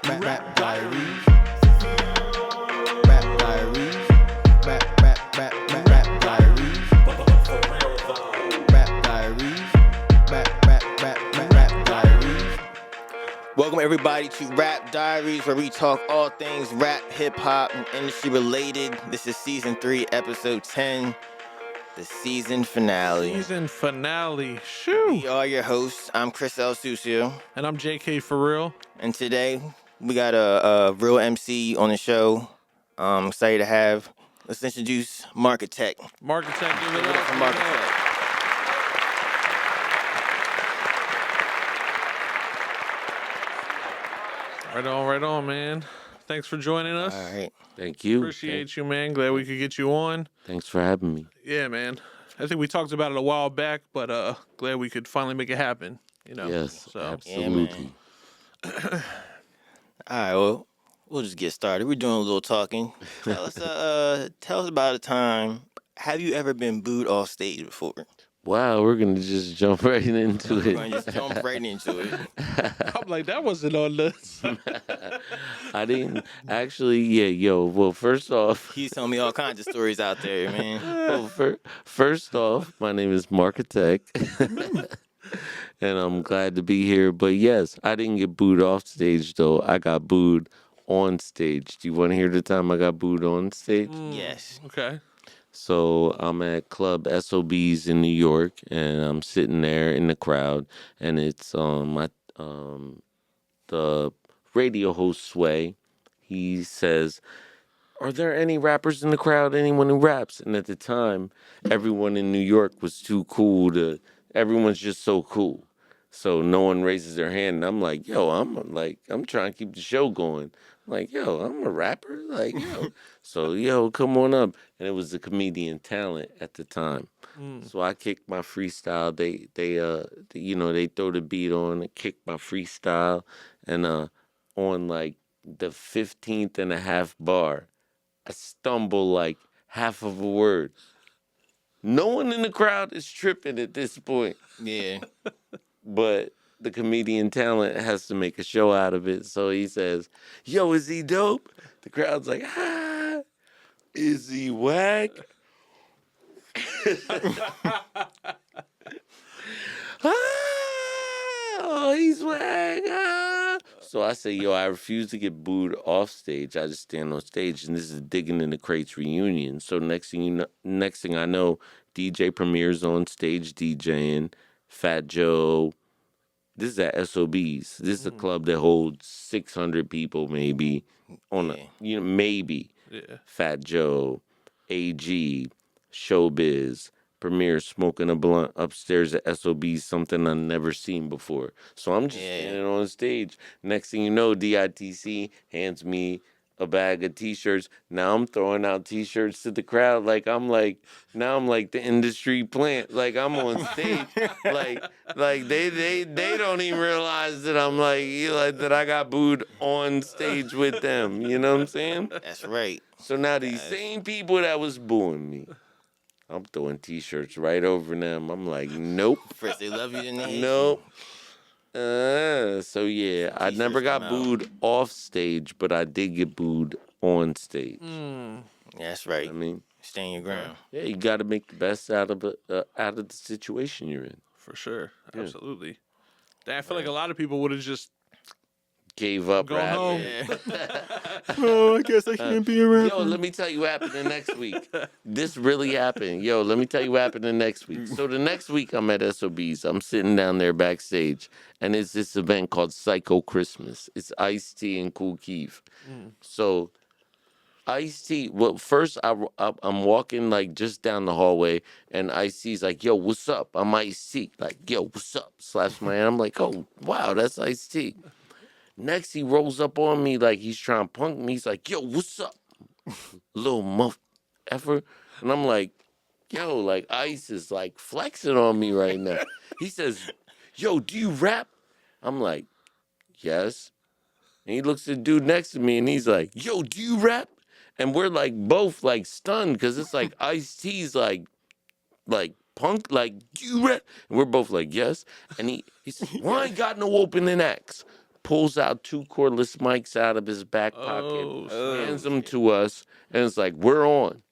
Rap Diaries. Rap Diaries. Rap Diaries. Rap Diaries. Rap Diaries. Welcome everybody to Rap Diaries, where we talk all things rap, hip hop, and industry related. This is season 3, episode 10, the season finale. Season finale. Shoo. We are your hosts. I'm Chris L. Sucio. And I'm J.K.Forreal. And today we got a real MC on the show. Excited to have. Let's introduce Marchitect. Marchitect, give it Give it up for Marchitect. Right on, man. Thanks for joining us. All right. Thank you. Appreciate you, man. Glad we could get you on. Thanks for having me. Yeah, man. I think we talked about it a while back, but glad we could finally make it happen. You know. Yes, So absolutely. All right, well, we'll just get started. We're doing a little talking. Tell us about a time. Have you ever been booed off stage before? Wow, we're gonna just jump right into We're it. going to just jump right into it. I'm like, that wasn't on this. I didn't actually. Yeah, yo. Well, first off, He's telling me all kinds of stories out there, man. first off, my name is Marchitect, and I'm glad to be here. But yes, I didn't get booed off stage though. I got booed on stage. Do you want to hear the time I got booed on stage? Yes. Okay. So I'm at Club SOBs in New York, and I'm sitting there in the crowd, and it's the radio host Sway. He says, "Are there any rappers in the crowd? Anyone who raps?" And at the time, everyone in New York was too cool to. Everyone's just so cool, so no one raises their hand. And I'm like, "Yo, I'm trying to keep the show going." I'm like, "Yo, I'm a rapper." Like, yo. So, yo, come on up. And it was the comedian talent at the time. So I kicked my freestyle. They throw the beat on and kick my freestyle. And on like the 15th and a half bar, I stumble like half of a word. No one in the crowd is tripping at this point. Yeah. But the comedian talent has to make a show out of it. So he says, "Yo, is he dope?" The crowd's like, "Ah, is he whack?" "Oh, he's whack." Ah. So I say, "Yo, I refuse to get booed off stage. I just stand on stage." And this is Digging in the Crates reunion. So next thing I know, DJ Premier's on stage DJing, Fat Joe. This is at SOBs. This is a club that holds 600 people, maybe. Maybe. Yeah. Fat Joe, AG, Showbiz, Premier smoking a blunt upstairs at SOBs, something I've never seen before. So I'm just standing on stage. Next thing you know, DITC hands me a bag of T-shirts. Now I'm throwing out T-shirts to the crowd now I'm like the industry plant. Like I'm on stage. like they don't even realize that I'm that I got booed on stage with them. You know what I'm saying? That's right. So now these same people that was booing me, I'm throwing T-shirts right over them. I'm like, nope. First they love you, then they hate you. Nope. So yeah, I never got booed off stage, but I did get booed on stage. That's right. I mean, stand your ground. yeah, you got to make the best out of the situation you're in. For sure. Yeah. Absolutely. I feel like a lot of people would have just Gave up gone rapping. home. Oh, I guess I can't be around. Yo, let me tell you what happened the next week. This really happened. Yo, let me tell you what happened the next week. So the next week I'm at SOBs. I'm sitting down there backstage, and it's this event called Psycho Christmas. It's Ice-T and Kool Keith. So Ice-T, well, first I'm walking like just down the hallway, and Ice-T's like, "Yo, what's up?" I'm Ice-T. Like, "Yo, what's up?" Slaps my hand. I'm like, "Oh, wow, that's Ice-T." Next, he rolls up on me like he's trying to punk me. He's like, "Yo, what's up?" Little muff effer. And I'm like, "Yo, like Ice is like flexing on me right now." He says, "Yo, do you rap?" I'm like, "Yes." And he looks at the dude next to me and he's like, "Yo, do you rap?" And we're like both like stunned because it's like Ice-T's like punk, like, "Do you rap?" And we're both like, "Yes." And he says, "Well, I ain't got no opening acts." pulls out 2 cordless mics out of his back pocket, Oh, hands snap. them to us, and it's like, we're on.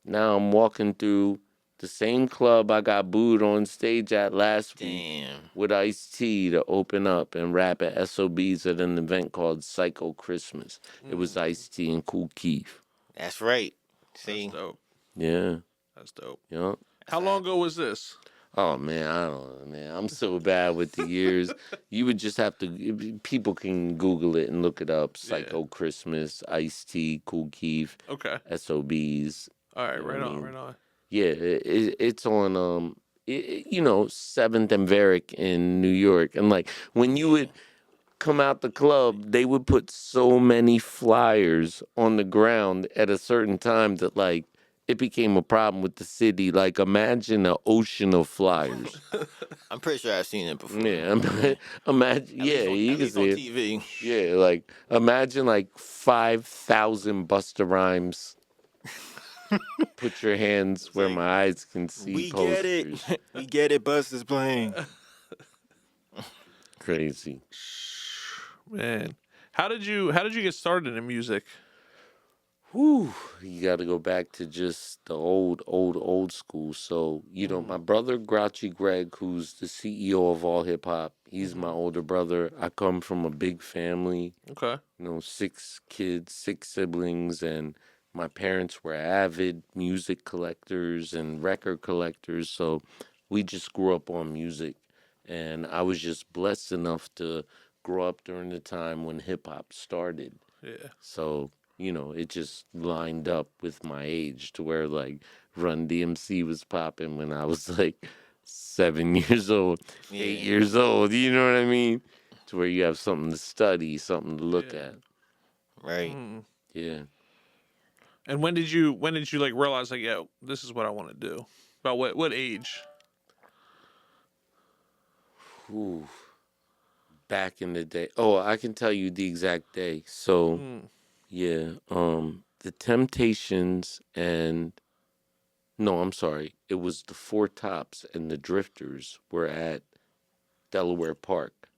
Now I'm walking through the same club I got booed on stage at last week Damn. with Ice-T to open up and rap at SOBs at an event called Psycho Christmas. It was Ice-T and Kool Keith. That's right. That's See? dope. Yeah. That's dope. Yeah. How long ago was this? Oh man, I don't know, man. I'm so bad with the years. You would just have to. People can Google it and look it up. Psycho Christmas, Ice-T, Kool Keith, Okay. SOBs. All right. You know Right what I on. mean? Right on. Yeah, it's on 7th and Varick in New York, and like when you would come out the club, they would put so many flyers on the ground at a certain time that like it became a problem with the city. Like imagine an ocean of flyers. I'm pretty sure I've seen it before. Yeah, imagine. Yeah, you At can least on see it. TV. Yeah, like imagine like 5,000 Busta Rhymes. Put your hands where like, my eyes can see. We posters. get it. We get it. Buster's playing. Crazy. Man, how did you get started in music? Whew, you got to go back to just the old school. So, my brother Grouchy Greg, who's the CEO of All Hip Hop, he's my older brother. I come from a big family, Okay. 6 kids, 6 siblings, and my parents were avid music collectors and record collectors. So, we just grew up on music. And I was just blessed enough to grow up during the time when hip hop started. Yeah. So, it just lined up with my age to where like Run DMC was popping when I was like 7 years old, 8 years old. You know what I mean? To where you have something to study, something to look at. Right. Yeah. And when did you like realize like, yeah, this is what I want to do? About what age? Ooh. Back in the day. Oh, I can tell you the exact day. So, yeah, the Temptations and no, I'm sorry. It was the Four Tops and the Drifters were at Delaware Park,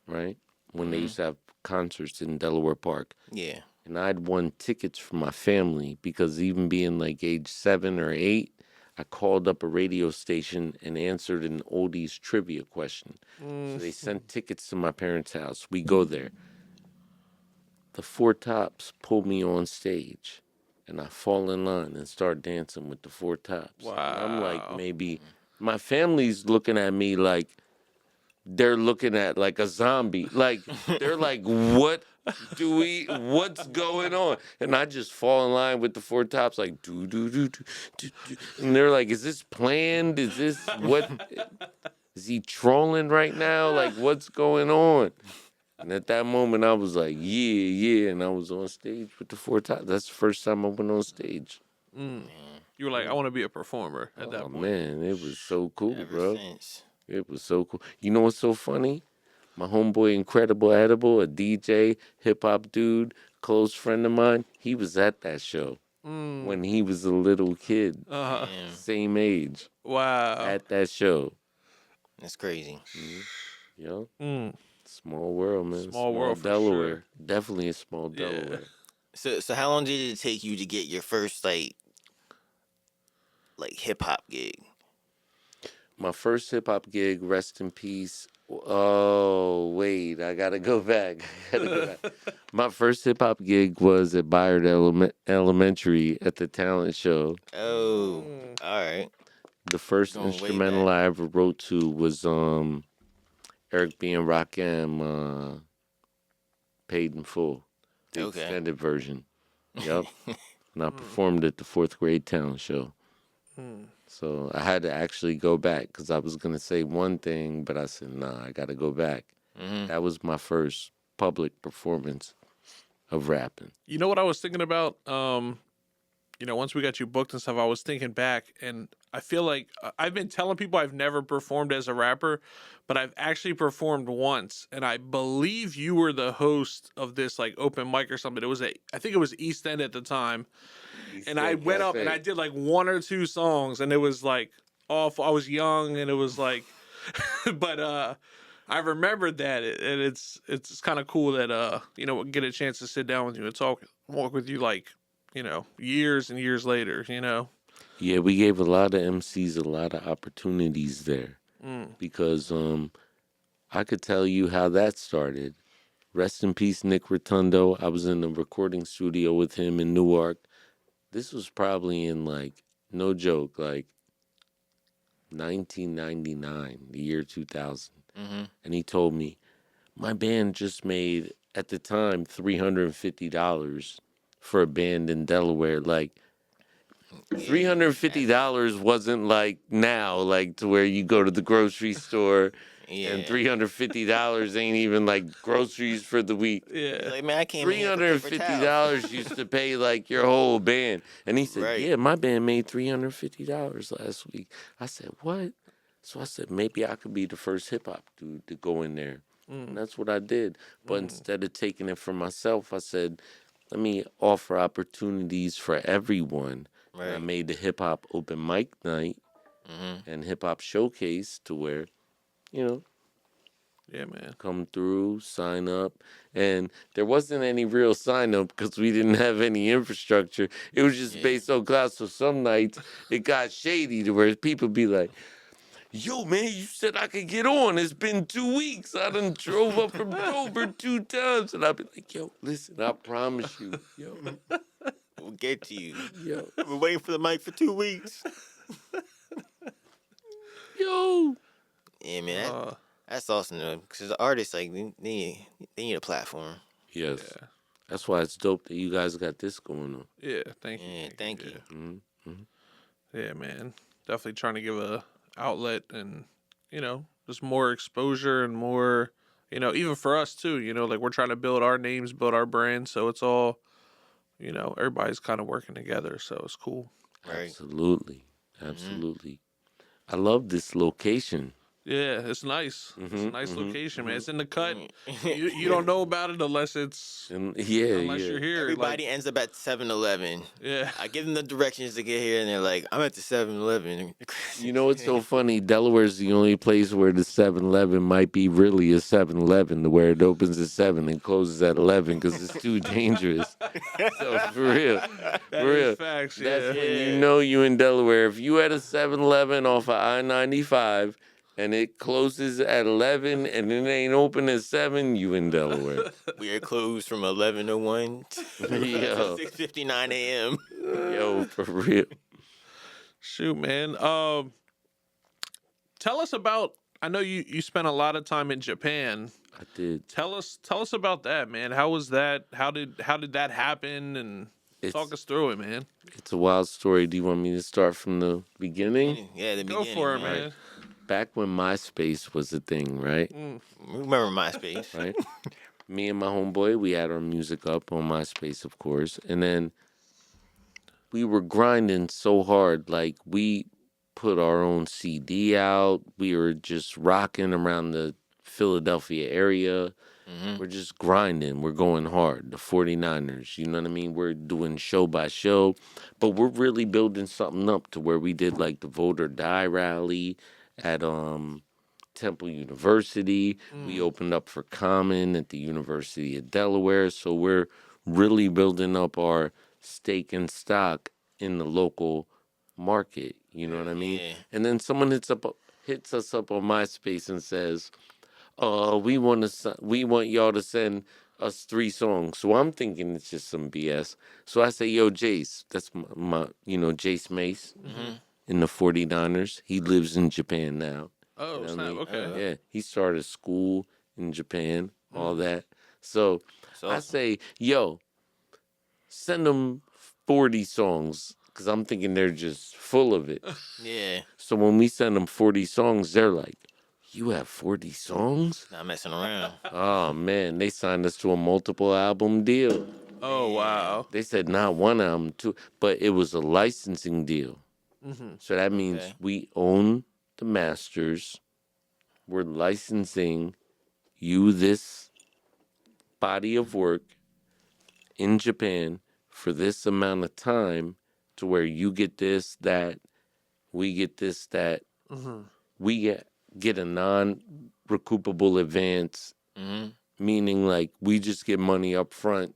right? When they used to have concerts in Delaware Park. Yeah. And I'd won tickets for my family because even being like age 7 or 8, I called up a radio station and answered an oldies trivia question. So they sent tickets to my parents' house. We go there. The Four Tops pull me on stage. And I fall in line and start dancing with the Four Tops. Wow. And I'm like, maybe my family's looking at me like they're looking at like a zombie. Like they're like, what's going on? And I just fall in line with the Four Tops, like do do do do do. And they're like, is this planned? Is this what? Is he trolling right now? Like what's going on? And at that moment, I was like, yeah. And I was on stage with the Four Tops. That's the first time I went on stage. You were like, I want to be a performer at that point. Man, it was so cool, Ever bro. since. It was so cool. You know what's so funny? My homeboy Incredible Edible, a DJ, hip hop dude, close friend of mine, he was at that show when he was a little kid, Uh-huh. Damn. same age, Wow. at that show. That's crazy. Yo, Mm. small world, man. Small world for Delaware. Definitely a small Yeah. Delaware. So how long did it take you to get your first like hip hop gig? My first hip hop gig, rest in peace. Oh, wait, I gotta go back. My first hip hop gig was at Byard Elementary at the talent show. Oh, all right. The first Going way instrumental back. I ever wrote to was Eric B. and Rakim, Paid in Full, the Okay. extended version. Yep. And I performed at the 4th grade talent show. So I had to actually go back because I was going to say one thing, but I said, nah, I got to go back. That was my first public performance of rapping. You know what I was thinking about? Once we got you booked and stuff, I was thinking back, and I feel like I've been telling people I've never performed as a rapper, but I've actually performed once, and I believe you were the host of this like open mic or something. I think it was East End at the time, and I went up and I did like 1 or 2 songs, and it was like awful. I was young, and it was like, but I remembered that, and it's kind of cool that get a chance to sit down with you and walk with you like years and years later. Yeah, we gave a lot of MCs a lot of opportunities there Mm. because I could tell you how that started. Rest in peace, Nick Rotundo. I was in the recording studio with him in Newark. This was probably in no joke, 1999, the year 2000. Mm-hmm. And he told me, my band just made, at the time, $350 for a band in Delaware. $350 wasn't like now, to where you go to the grocery store and Yeah. $350 ain't even like groceries for the week. Yeah. Like, man, I came in Three here for hundred and paper fifty towels. dollars used to pay like your whole band. And he said, Right. yeah, my band made $350 last week. I said, what? So I said, maybe I could be the first hip hop dude to go in there. And that's what I did. But instead of taking it for myself, I said, let me offer opportunities for everyone. And I Right. made the hip hop open mic night Mm-hmm. and hip hop showcase to where, you know, Yeah, man. come through, sign up. And there wasn't any real sign up because we didn't have any infrastructure. It was just Yeah. based on class. So some nights it got shady to where people be like, yo, man, you said I could get on. It's been 2 weeks. I done drove up from Dover 2 times. And I'd be like, yo, listen, I promise you. Yo, We'll get to you. yo, I've been waiting for the mic for 2 weeks. yo. Yeah, man. Uh, That's awesome though, because the artists they need a platform. Yes. yeah. That's why it's dope that you guys got this going on. Yeah. Thank you. Yeah, thank you. Yeah. Mm-hmm. Yeah, man. Definitely trying to give a outlet and, just more exposure and more, even for us too, like we're trying to build our names, build our brand. So it's all, everybody's kind of working together. So it's cool. Right. Absolutely. Absolutely. I love this location. Yeah, it's nice. It's a nice mhm, location, man. It's in the cut. Mm. You don't know about it unless And yeah, you're here. Everybody ends up at 7-Eleven. Yeah. I give them the directions to get here, and they're like, "I'm at the 7-Eleven." You know what's so funny? Delaware's the only place where the 7-Eleven might be really a 7-Eleven, where it opens at 7 and closes at 11 because it's too dangerous. So for real, That for is real. facts, That's yeah. when you know you in Delaware. If you at a 7-Eleven off of I-95 and it closes at 11 and it ain't open at 7, you in Delaware. We are closed from 11:01 to Yo. 6:59 a.m. Yo, for real. Shoot, man. Tell us about. I know you spent a lot of time in Japan. I did. Tell us about that, man. How was that? How did that happen? And talk It's us through it, man. it's a wild story. Do you want me to start from the beginning? Yeah, the Go beginning. for it, right? man. Back when MySpace was a thing, right? Remember MySpace? Right? Me and my homeboy, we had our music up on MySpace, of course. And then we were grinding so hard. Like, we put our own CD out. We were just rocking around the Philadelphia area. We're just grinding. We're going hard. The 49ers, you know what I mean? We're doing show by show. But we're really building something up to where we did like the Vote or Die rally at Temple University. We opened up for Common at the University of Delaware. So we're really building up our stake and stock in the local market. You know what I mean? Yeah. And then someone hits us up on MySpace and says, we want y'all to send us 3 songs. So I'm thinking it's just some BS. So I say, yo, Jace, that's my Jace Mace in the 49ers. He lives in Japan now. Oh, You know what I snap. mean? Okay. Yeah, he started school in Japan, all that. So That's I awesome. say, yo, send them 40 songs because I'm thinking they're just full of it. Yeah, So when we send them 40 songs, they're like, you have 40 songs? not messing around. Oh, man, they signed us to a multiple album deal. Oh, wow. They said not one album, two, but it was a licensing deal. So that means Okay. we own the masters. We're licensing you this body of work in Japan for this amount of time to where you get this, that, we get this, that. We get a recoupable advance, Mm-hmm. meaning like we just get money up front,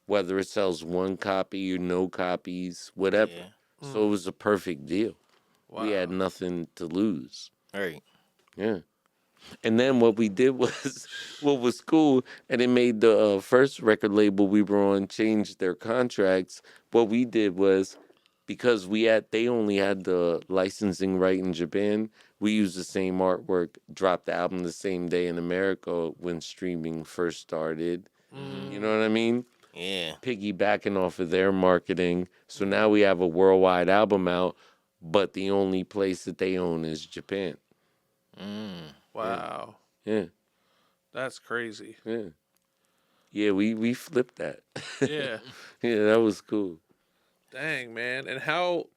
whether it sells one copy or no copies, whatever. Yeah. So it was a perfect deal. Wow. We had nothing to lose. All right. Yeah. And then what we did was, what was cool, and it made the first record label we were on change their contracts. What we did was, because they only had the licensing right in Japan, we used the same artwork, dropped the album the same day in America when streaming first started. Mm-hmm. You know what I mean? Yeah. Piggybacking off of their marketing. So now we have a worldwide album out, but the only place that they own is Japan. Mm. Wow. Yeah. That's crazy. Yeah. Yeah, we flipped that. Yeah. Yeah, that was cool. Dang, man. And how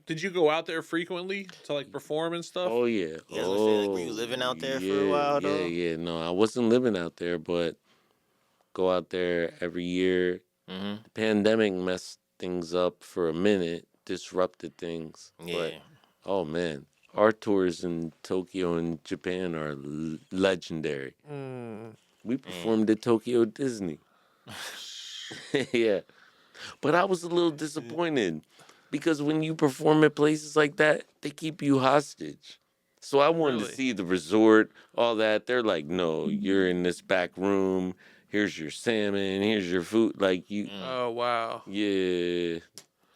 did you go out there frequently to like perform and stuff? Oh yeah. Yeah, I was gonna say, like, were you living out there for a while, though? Yeah. No, I wasn't living out there, but go out there every year. Mm-hmm. The pandemic messed things up for a minute, disrupted things. Yeah. But oh man, our tours in Tokyo and Japan are legendary. Mm. We performed at Tokyo Disney. Yeah. But I was a little disappointed because when you perform at places like that, they keep you hostage. So I wanted Really? to see the resort, all that. They're like, no, you're in this back room. Here's your salmon. Here's your food. Like you, Oh wow. yeah.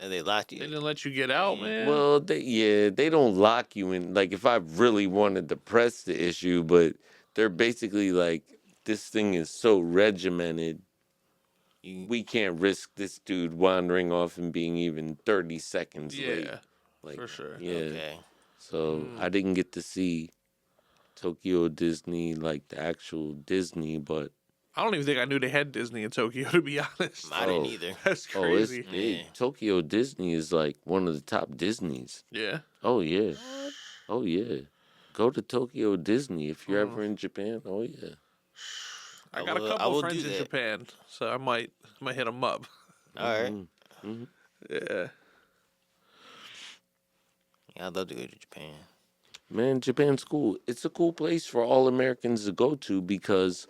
And they locked They you. didn't let you get out, man. Well, they don't lock you in. Like if I really wanted to press the issue, but they're basically like, this thing is so regimented. We can't risk this dude wandering off and being even 30 seconds late. Yeah, Like, for sure. Yeah. Okay. So I didn't get to see Tokyo Disney, like the actual Disney, but I don't even think I knew they had Disney in Tokyo, to be honest. I didn't either. That's oh, it's crazy. big. Yeah. Tokyo Disney is like one of the top Disneys. Yeah. Oh yeah. Oh yeah. Go to Tokyo Disney if you're ever in Japan. Oh yeah. I I got will- a I couple will friends do in that. Japan, so I might hit them up. All right. Mm-hmm. Yeah. Yeah, I'd love to go to Japan. Man, Japan's cool. It's a cool place for all Americans to go to because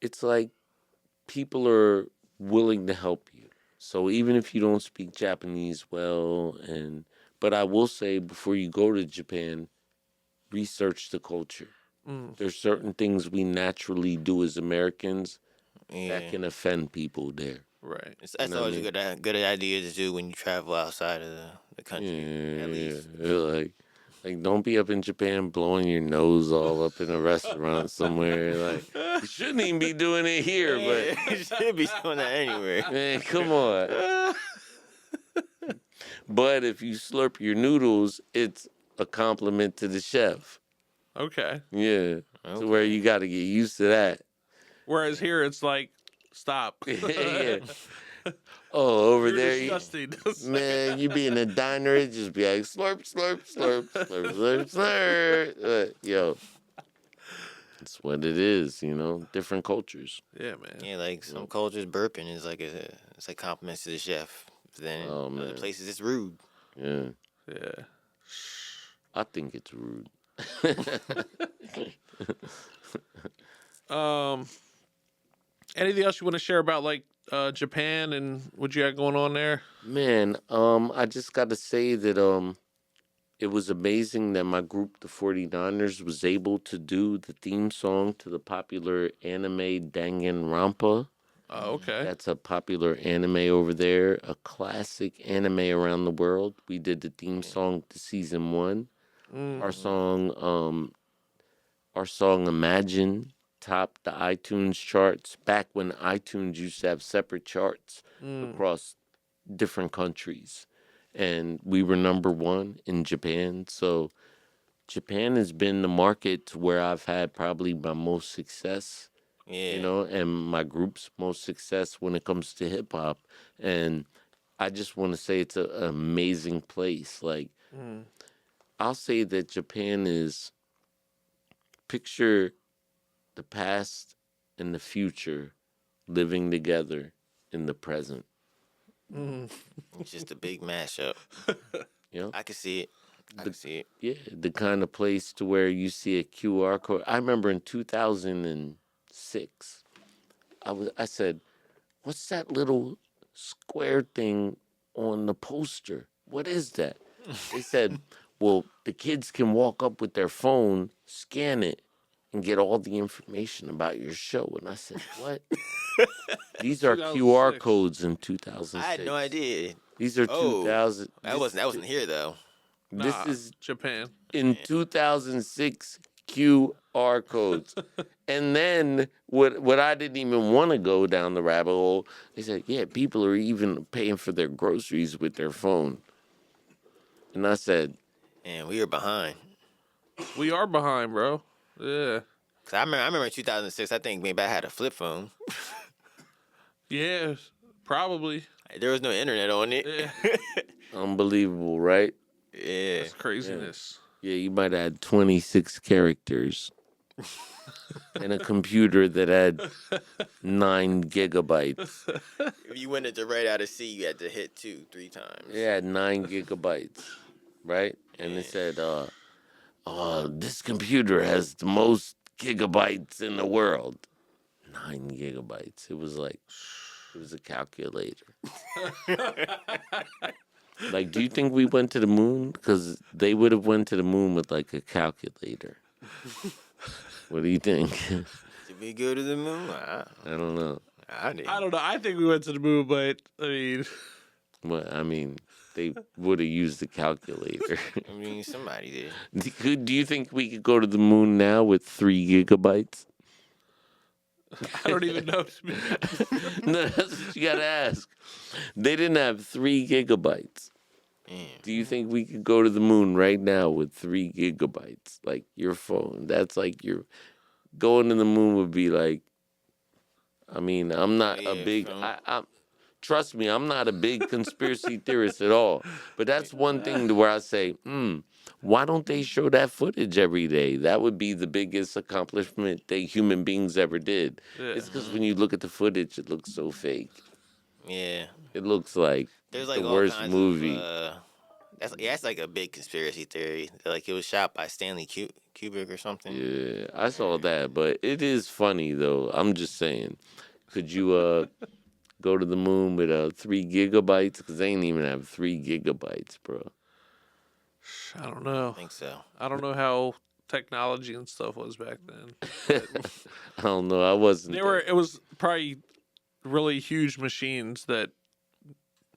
it's like people are willing to help you. So even if you don't speak Japanese well, but I will say before you go to Japan, research the culture. There's certain things we naturally do as Americans Yeah. that can offend people there. Right. That's know what I always mean? a good idea to do when you travel outside of the country, at least. Yeah. Like don't be up in Japan blowing your nose all up in a restaurant somewhere. Like you shouldn't even be doing it here, Yeah, you should be doing that anywhere. man, come on. But if you slurp your noodles, it's a compliment to the chef. Okay. Yeah. So where you got to get used to that. Whereas here, it's like, stop. Yeah. Oh, over You're there, disgusting. man, you be in a diner, it just be like slurp, slurp, slurp, slurp, slurp, slurp. Yo, it's what it is, different cultures. Yeah, man. Yeah, like some cultures, burping is like it's like compliments to the chef. But then Oh, other man. places it's rude. Yeah. Yeah. I think it's rude. Anything else you want to share about like Japan and what you got going on there? Man, I just got to say that it was amazing that my group, the 49ers, was able to do the theme song to the popular anime Danganronpa. Oh, okay. That's a popular anime over there, a classic anime around the world. We did the theme song to season 1. Our song Imagine topped the iTunes charts back when iTunes used to have separate charts across different countries. And we were number 1 in Japan. So Japan has been the market to where I've had probably my most success, Yeah. and my group's most success when it comes to hip hop. And I just want to say it's an amazing place. Like, I'll say that Japan is, picture the past and the future living together in the present. It's just a big mashup. You know? I can see it. I can see it. Yeah, the kind of place to where you see a QR code. I remember in 2006, I said, "What's that little square thing on the poster? What is that?" They said, "Well, the kids can walk up with their phone, scan it, and get all the information about your show." And I said, "What?" These are QR 2006. codes in I 2006. had no idea. These are Oh, 2000. that wasn't here though. This Nah, is Japan. in 2006 QR codes. And then what I didn't even want to go down the rabbit hole, they said, yeah, people are even paying for their groceries with their phone. And I said, And we were behind. We are behind, bro. Yeah. Cause I remember in 2006. I think maybe I had a flip phone. Yeah, probably. There was no internet on it. Yeah. unbelievable, right? Yeah. That's craziness. Yeah, you might have had 26 characters and a computer that had 9 gigabytes. If you wanted to write out a C, you had to hit 2-3 times. It had 9 gigabytes, right? And it said, this computer has the most gigabytes in the world. 9 gigabytes. It was a calculator. Like, do you think we went to the moon? Because they would have went to the moon with like a calculator. What do you think? Did we go to the moon? I don't know. I didn't. I don't know. I think we went to the moon, but I mean, Well, I mean, they would have used the calculator. I mean, somebody did. Do you think we could go to the moon now with 3 gigabytes? I don't even know. No, that's what you gotta ask. They didn't have 3 gigabytes. Damn. Do you think we could go to the moon right now with 3 gigabytes? Like your phone. That's like your going to the moon would be like. I mean, I'm not a Yeah, big. phone. Trust me, I'm not a big conspiracy theorist at all. But that's one thing to where I say, why don't they show that footage every day? That would be the biggest accomplishment that human beings ever did. Yeah. It's because when you look at the footage, it looks so fake. Yeah. It looks like There's like the all worst kinds movie. Of, that's like a big conspiracy theory. Like it was shot by Stanley Kubrick or something. Yeah, I saw that, but it is funny though. I'm just saying, could you go to the moon with 3 gigabytes? Because they ain't even have 3 gigabytes, bro. I don't know. I think so. I don't know how technology and stuff was back then. I don't know. I wasn't. It was probably really huge machines that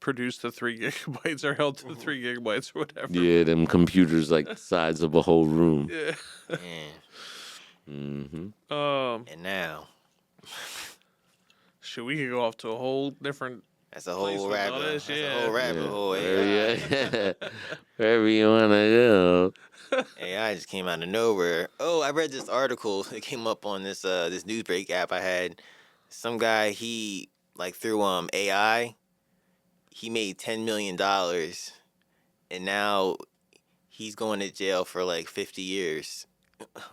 produced the 3 gigabytes or held to the 3 gigabytes or whatever. Yeah, them computers like the size of a whole room. Yeah. Yeah. Mm-hmm. And now Should we could go off to a whole different. that's a Place whole with all rabbit. this, That's yeah. a whole rabbit hole. Yeah. Wherever you wanna go. AI just came out of nowhere. Oh, I read this article. It came up on this this Newsbreak app I had. Some guy he like through AI, he made $10 million, and now he's going to jail for like 50 years,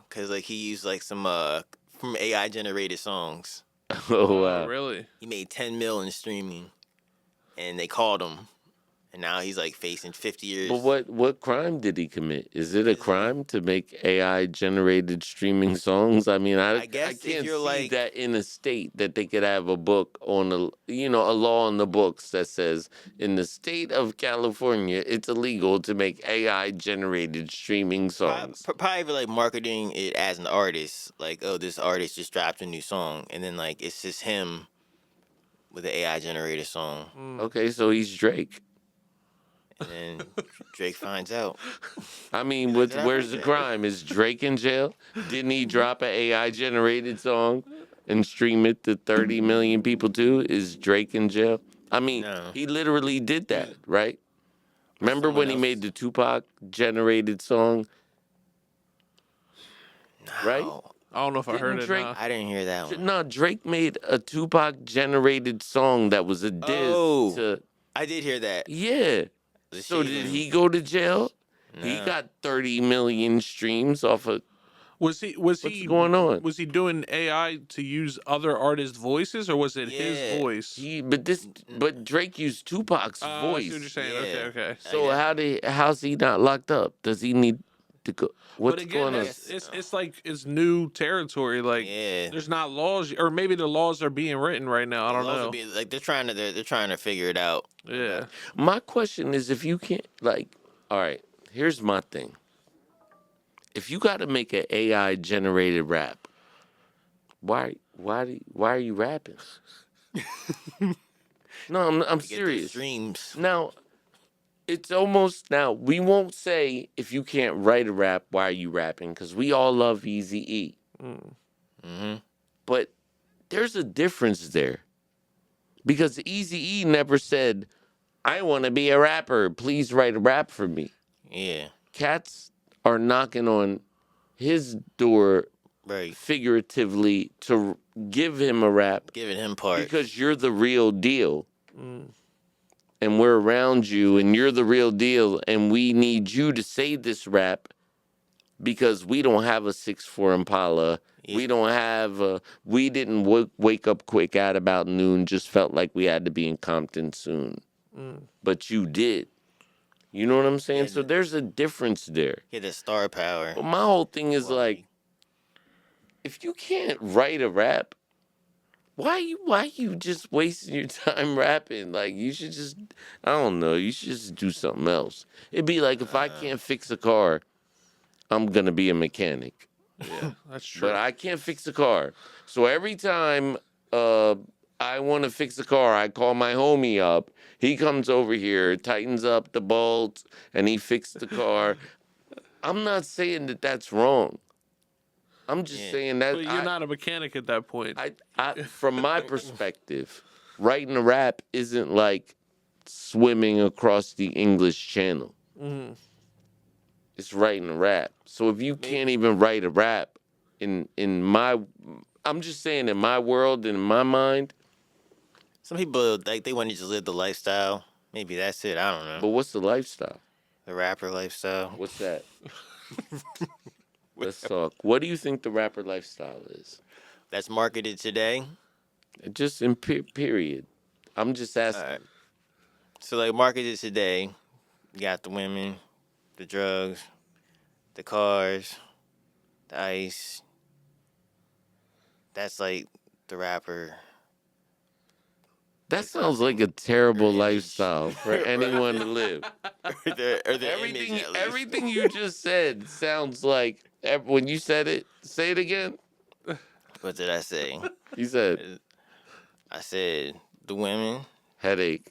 cause like he used like some from AI generated songs. Oh wow. Really? He made 10 mil in streaming, and they called him, and now he's like facing 50 years. But what crime did he commit? Is it a crime to make AI generated streaming songs? I mean, I guess if can't you're see like- that in a state that they could have a book on a law on the books that says in the state of California it's illegal to make AI generated streaming songs. Probably like marketing it as an artist, like, oh, this artist just dropped a new song, and then like it's just him with an AI generated song, Okay, so he's Drake. and then Drake finds out. I mean, Did I where's read the that? crime? Is Drake in jail? Didn't he drop an AI generated song and stream it to 30 million people too? Is Drake in jail? I mean, No. he literally did that, right? Remember someone when he else. made the Tupac generated song? Right? No, I don't know if I heard Didn't it. Drake- Nah. I didn't hear that one. No, Drake made a Tupac generated song that was a diss Oh. to. I did hear that. Yeah. Was So she did even- he go to jail? He No. got 30 million streams off of. Was he What's going on? was he doing AI to use other artists' voices, or was it his Yeah. voice? But Drake used Tupac's Oh, I see what you're voice. saying. Yeah. Okay. So guess- how's he not locked up? Does he need to go? But What's again, going on? that's it's like it's new territory. Like Yeah. there's not laws, or maybe the laws are being written right now. I don't Laws know. would be like they're trying to figure it out. Yeah. My question is, if you can't, like, all right, here's my thing. If you got to make an AI generated rap, why are you rapping? No, I'm Get those serious. streams. Now, it's almost now we won't say if you can't write a rap, why are you rapping? Because we all love Easy Mm-hmm. but there's a difference there because Easy never said, "I want to be a rapper. Please write a rap for me." Yeah. Cats are knocking on his door Right. figuratively to give him a rap Giving him parts. because you're the real deal. Mm. And we're around you and you're the real deal and we need you to say this rap because we don't have a 6'4" Impala. Yeah. We don't have we didn't wake up quick at about noon, just felt like we had to be in Compton soon. But you did. You know what I'm saying? Yeah, So there's a difference there. Get the star power. But my whole thing is Why? like, if you can't write a rap, why you just wasting your time rapping? Like you should just, I don't know, you should just do something else. It'd be like if I can't fix a car, I'm gonna be a mechanic. Yeah, that's true. But I can't fix a car. So every time I want to fix a car, I call my homie up. He comes over here, tightens up the bolts, and he fixed the car. I'm not saying that that's wrong. I'm just Yeah. saying that But you're not a mechanic at that point. from my perspective, writing a rap isn't like swimming across the English Channel. Mhm. It's writing a rap. So if you can't even write a rap in my, I'm just saying in my world, in my mind. Some people like they want to just live the lifestyle. Maybe that's it. I don't know. But what's the lifestyle? The rapper lifestyle. What's that? Let's talk. What do you think the rapper lifestyle is? That's marketed today. Just in period. I'm just asking. All right. So like marketed today, you got the women, the drugs, the cars, the ice. That's like the rapper. That sounds like a terrible image. lifestyle for anyone to live. or the image, at least. Everything you just said sounds like when you said it. Say it again. What did I say? You said I said the women, headache,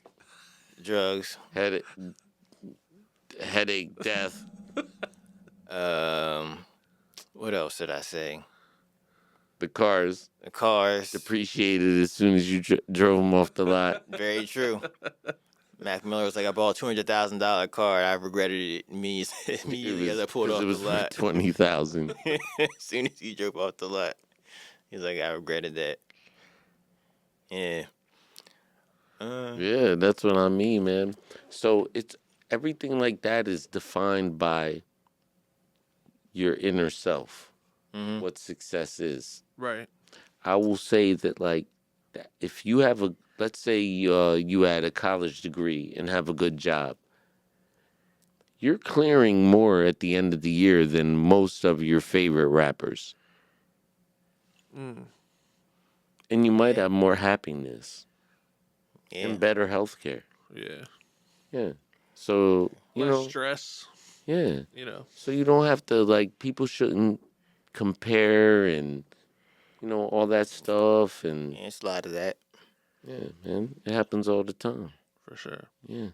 drugs, headache, death. What else did I say? The cars The cars. depreciated as soon as you drove them off the lot. Very true. Mac Miller was like, I bought a $200,000 car. I regretted it immediately as I pulled off it was the lot. for $20,000. As soon as he drove off the lot, he's like, I regretted that. Yeah. Yeah, that's what I mean, man. So it's everything like that is defined by your inner self. Mm-hmm. What success is. Right. I will say that, like, if you have let's say you had a college degree and have a good job, you're clearing more at the end of the year than most of your favorite rappers. Mm. And you might have more happiness Yeah. and better health care. Yeah. Yeah. So, you Less know, stress. yeah. You know. So you don't have to, like, people shouldn't compare and, you know, all that stuff. And, Yeah, it's a lot of that. yeah, man, it happens all the time. For sure. Yeah.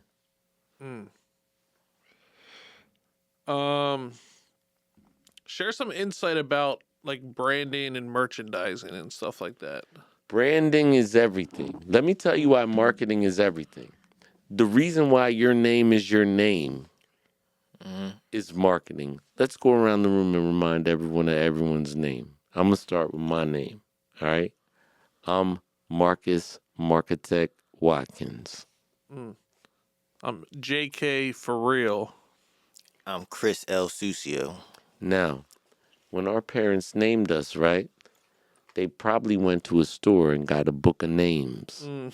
Share some insight about like branding and merchandising and stuff like that. Branding is everything. Let me tell you why marketing is everything. The reason why your name is your name is marketing. Let's go around the room and remind everyone of everyone's name. I'm going to start with my name. All right. I'm Marcus Marchitect Watkins. I'm J.K.Forreal. I'm Chris L. Sucio. Now, When our parents named us, right? They probably went to a store and got a book of names. Mm.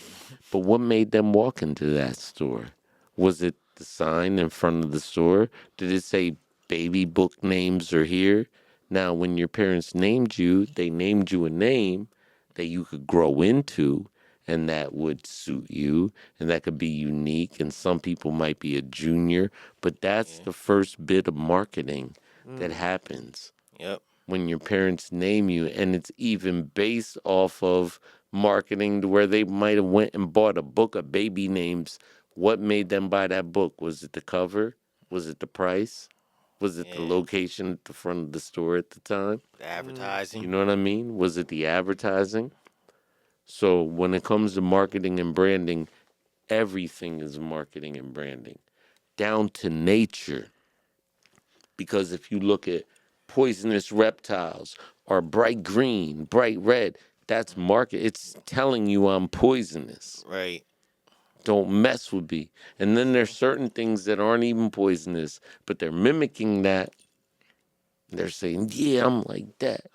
But what made them walk into that store? Was it the sign in front of the store? Did it say baby book names are here? Now, when your parents named you, they named you a name that you could grow into and that would suit you and that could be unique. And some people might be a junior, but that's Yeah. the first bit of marketing that Mm. happens Yep. when your parents name you, and it's even based off of marketing to where they might have went and bought a book of baby names. What made them buy that book? Was it the cover? Was it the price? Was it the Yeah. location at the front of the store at the time? The Mm. You advertising. know what I mean? Was it the advertising? So when it comes to marketing and branding, everything is marketing and branding, down to nature. Because if you look at poisonous reptiles or bright green, bright red, that's market. It's telling you I'm poisonous. Right. Don't mess with me. And then there's certain things that aren't even poisonous, but they're mimicking that. They're saying, "Yeah, I'm like that."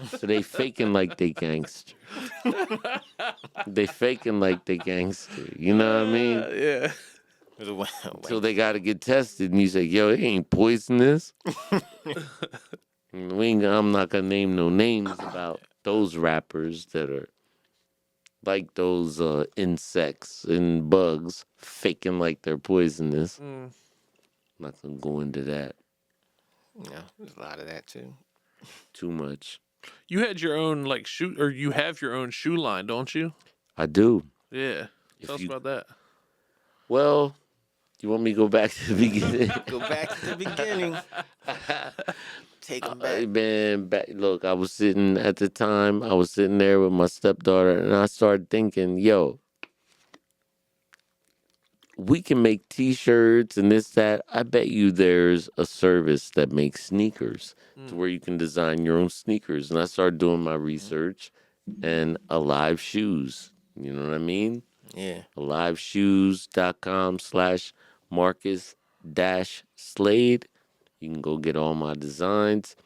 So they faking like they gangster. They faking like they gangster. You know what I mean? Yeah. So they got to get tested, and you say, "Yo, it ain't poisonous." I'm not gonna name no names about those rappers that are like those insects and bugs faking like they're poisonous. Mm. I'm not gonna go into that Yeah, there's a lot of that too. too much. You had your own like shoe, or you have your own shoe line, don't you? I do. Yeah. Tell If us you about that. well, you want me to go back to the beginning? Go back to the beginning. Take them back. Man, back, look, I was sitting at the time. I was sitting there with my stepdaughter, and I started thinking, "Yo, we can make T-shirts and this that. I bet you there's a service that makes sneakers to Mm. where you can design your own sneakers." And I started doing my research, and Alive Shoes. You know what I mean? Yeah. AliveShoes.com/Marcus dash Slade. You can go get all my designs.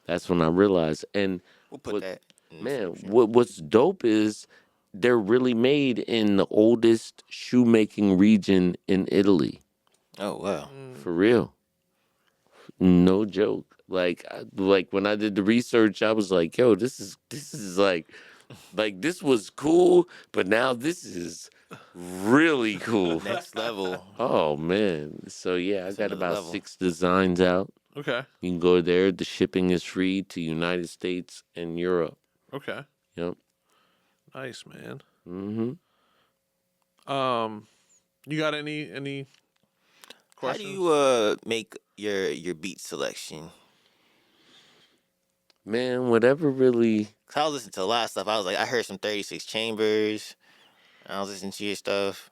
That's when I realized. And We'll put what that in the man, description. what's dope is they're really made in the oldest shoemaking region in Italy. Oh wow. Mm. For real. No joke. Like when I did the research, I was like, yo, this is like this was cool, but now this is really cool. Next level. Oh man. So yeah, I It's got another about level. 6 designs out. Okay. You can go there. The shipping is free to United States and Europe. Okay. Yep. Nice, man. Mm-hmm. Um, you got any How do questions? you make your beat selection? Man, whatever really 'Cause I was listening to a lot of stuff. I was like, I heard some 36 chambers. I was listening to your stuff.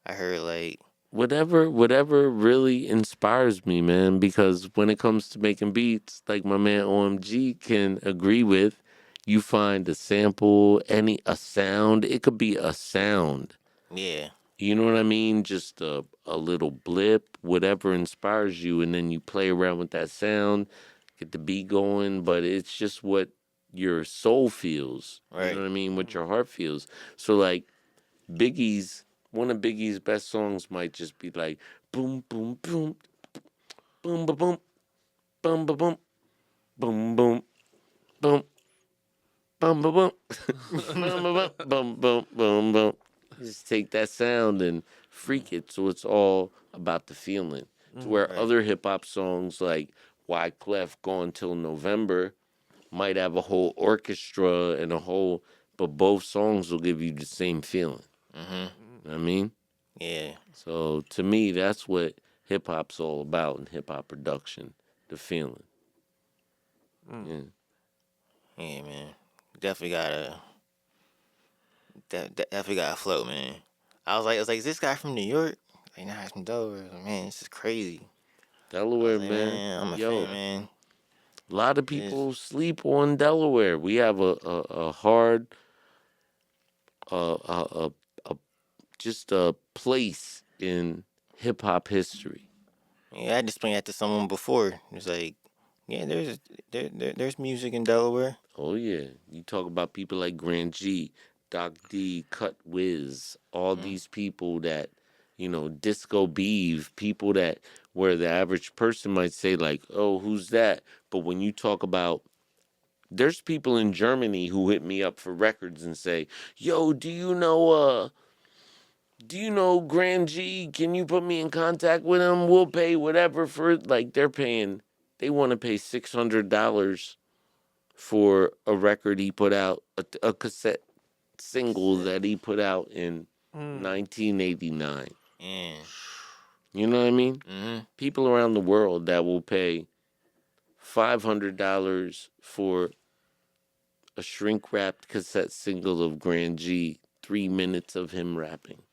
I heard like, whatever really inspires me, man, because when it comes to making beats, like my man OMG can agree with, you find a sample, a sound, it could be a sound. yeah, You know what I mean? Just a little blip, whatever inspires you, and then you play around with that sound, get the beat going, but it's just what your soul feels. You know right. what I mean? What your heart feels. So like Biggie's one of Biggie's best songs might just be like boom boom boom boom ba boom boom ba boom boom boom boom boom ba boom boom ba boom boom boom boom boom. Just take that sound and freak it so it's all about the feeling. To Mm. where Right. other hip hop songs like Wyclef Gone Till November might have a whole orchestra and a whole, but both songs will give you the same feeling. Mhm. You know what I mean? Yeah. So to me, that's what hip hop's all about in hip hop production, the feeling. Mm. Yeah. Yeah, man. Definitely gotta. Definitely gotta float, man. I was like, is this guy from New York? Like, nah, he's from Dover. I was like, man, this is crazy. I was Delaware, like, man. man, I'm a Yo, fan, man. a lot of It's, people sleep on Delaware. We have a hard, uh, a, a just a place in hip hop history. yeah, I had to explain that to someone before. It's like Yeah, there's music in Delaware. Oh yeah, you talk about people like Grand G, Doc D, Cut Wiz, all these people that, Disco Beeve, people that where the average person might say like, "Oh, who's that?" But when you talk about, there's people in Germany who hit me up for records and say, "Yo, do you know Grand G? Can you put me in contact with him? We'll pay whatever for it." Like they want to pay $600 for a record he put out, a cassette single that he put out in 1989. Yeah. You know what I mean? Mm-hmm. People around the world that will pay $500 for a shrink wrapped cassette single of Grand G, 3 minutes of him rapping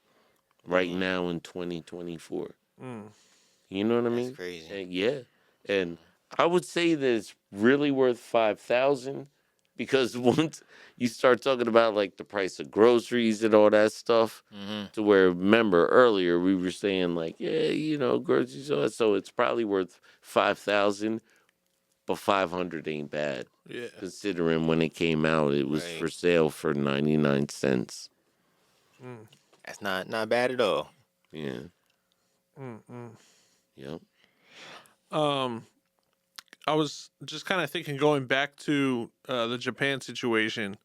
right now in 2024. You know what I mean? That's crazy. And yeah. And I would say that it's really worth 5,000 because once you start talking about like the price of groceries and all that stuff, to where, remember earlier we were saying like, yeah, groceries, all that, so it's probably worth 5,000, but 500 ain't bad. Yeah. Considering when it came out, it was Right. for sale for 99 cents. That's not bad at all. Yeah. Yep. I was just kind of thinking, going back to the Japan situation.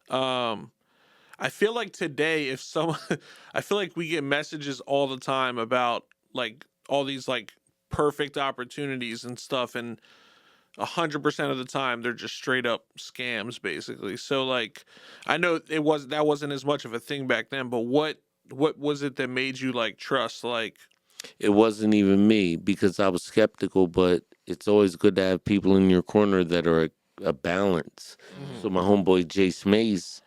I feel like today, if someone, I feel like we get messages all the time about like all these like perfect opportunities and stuff, and 100% of the time they're just straight up scams, basically. So like, I know that wasn't as much of a thing back then, but what was it that made you like trust like? It wasn't even me because I was skeptical, but it's always good to have people in your corner that are a balance. So my homeboy Jace Mace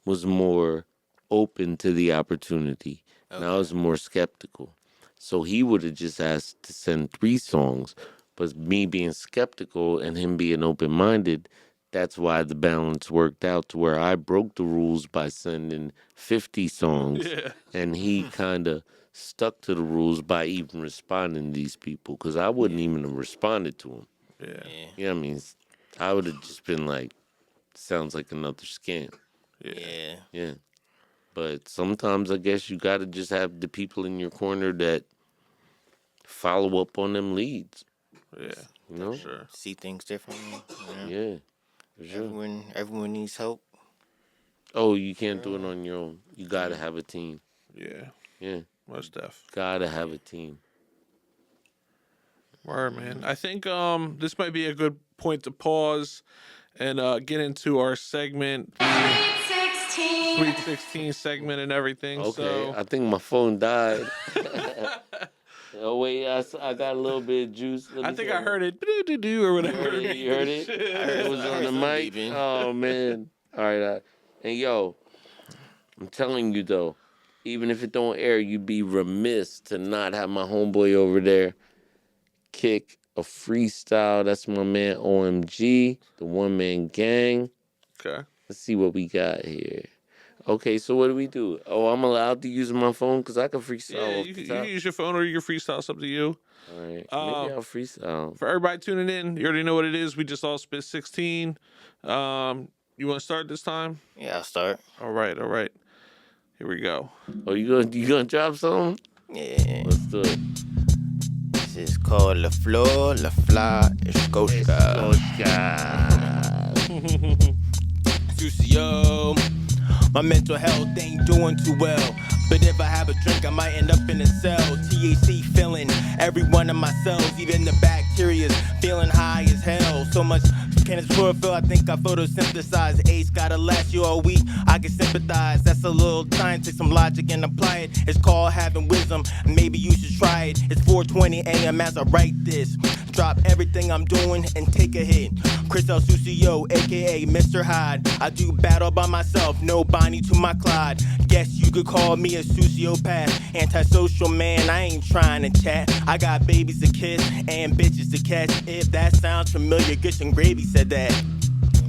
was more open to the opportunity, and I was more skeptical. So he would have just asked to send 3 songs, but me being skeptical and him being open-minded, that's why the balance worked out to where I broke the rules by sending 50 songs, Yeah. and he kind of stuck to the rules by even responding to these people, because I wouldn't even have responded to him. Yeah. You know what I mean? I would have just been like, sounds like another scam. Yeah. Yeah. But sometimes I guess you got to just have the people in your corner that follow up on them leads. Yeah. You know? Sure. See things differently. Yeah. For sure. Everyone needs help. Oh, you can't do it on your own. You got to have a team. Yeah. Yeah. Most def. Got to have a team. Word, man. I think this might be a good point to pause and get into our segment, Sweet 16 segment and everything. Okay. So I think my phone died. Oh, wait. I got a little bit of juice. I think I heard it do or whatever. You heard it? It was on the mic. Oh, man. All right. And yo, I'm telling you though, even if it don't air, you'd be remiss to not have my homeboy over there kick a freestyle. That's my man OMG, the One Man Gang. Okay. Let's see what we got here. Okay, so what do we do? Oh, I'm allowed to use my phone because I can freestyle. Yeah, off you the can top. use your phone or your freestyle. It's up to you. All right, maybe I'll freestyle. For everybody tuning in, you already know what it is. We just all spit 16. You want to start this time? Yeah, I'll start. All right. Here we go. Oh, you gonna drop something? Yeah. Let's do it. This is called La Flor, La Fla, Escoshka. Sucio. My mental health ain't doing too well. But if I have a drink, I might end up in a cell. THC filling every one of my cells. Even the bacteria's feeling high as hell. So much cannabis chlorophyll, I think I photosynthesize. Ace gotta last you all week. I can sympathize. That's a little time. Take some logic and apply it. It's called having wisdom. Maybe you should try it. It's 4:20 a.m. as I write this. Drop everything I'm doing and take a hit. Chris El Sucio, aka Mr. Hyde. I do battle by myself, no Bonnie to my Clyde. Guess you could call me a sociopath, antisocial man. I ain't trying to chat. I got babies to kiss and bitches to catch. If that sounds familiar, Good and Gravy said that.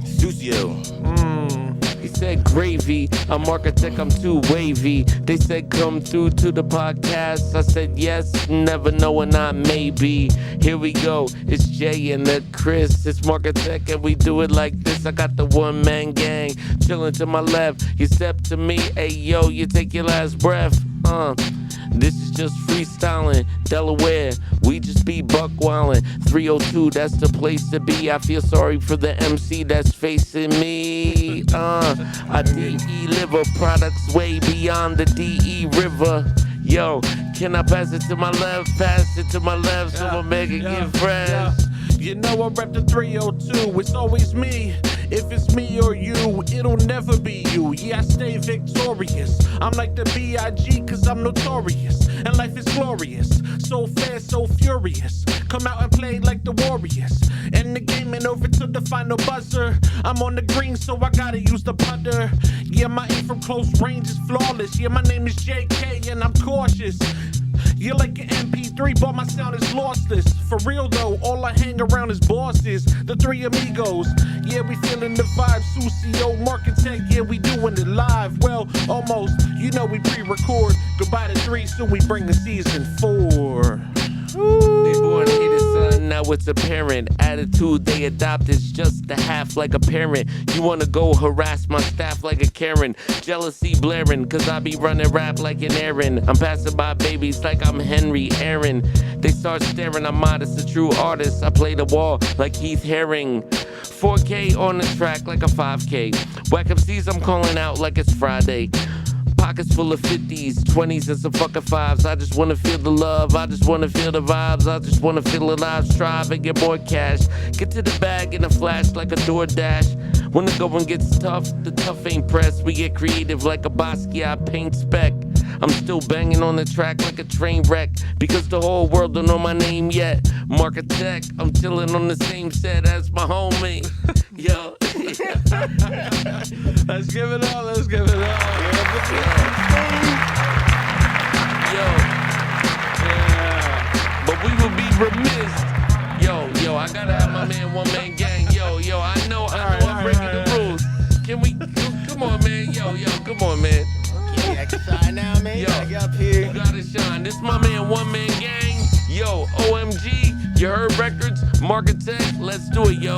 Sucio. He said gravy. I'm Marchitect, I'm too wavy. They said come through to the podcast. I said yes, never knowing I may be. Here we go, it's Jay and the Chris. It's Marchitect and we do it like this. I got the one-man gang chilling to my left. You step to me, hey yo, you take your last breath. This is just freestyling, Delaware. We just be buck wildin'. 302, that's the place to be. I feel sorry for the MC that's facing me. I DE liver products way beyond the DE river. Yo, can I pass it to my left? Pass it to my left so my man can get fresh. You know I rep the 302, it's always me. If it's me or you, it'll never be you. Yeah, I stay victorious. I'm like the B.I.G. cause I'm notorious. And life is glorious. So fast, so furious. Come out and play like the Warriors. And the game ain't over to the final buzzer. I'm on the green, so I gotta use the putter. Yeah, my aim from close range is flawless. Yeah, my name is J.K. and I'm cautious. You're like an MP3, but my sound is lossless. For real though, all I hang around is bosses. The three amigos, yeah, we feeling the vibe. Sucio, Marchitect, yeah, we doing it live. Well, almost, you know we pre-record. Goodbye to 3, so we bring the season 4. They born hated son, now it's apparent. Attitude they adopt is just a half like a parent. You wanna go harass my staff like a Karen. Jealousy blaring, cause I be running rap like an Aaron. I'm passing by babies like I'm Henry Aaron. They start staring, I'm modest, a true artist. I play the wall like Keith Haring. 4K on the track like a 5K. Whack MCs I'm calling out like it's Friday. Pockets full of 50s, 20s, and some fucking 5s. I just wanna feel the love, I just wanna feel the vibes. I just wanna feel alive, strive and get more cash. Get to the bag in a flash like a DoorDash. When the going gets tough, the tough ain't pressed. We get creative like a Basquiat paint spec. I'm still banging on the track like a train wreck. Because the whole world don't know my name yet. Marchitect, I'm chilling on the same set as my homie. Yo. Let's give it up, let's give it up. Yeah. But we would be remiss. Yo, I gotta have my man, one man gang. Yo, I know I'm breaking the rules. Can we, come on, man. Yo, come on, man. Yeah, I can shine now, man. Yo, get up here. You gotta shine. This my man, one man gang. Yo, OMG, you heard records, Marchitect, let's do it, yo.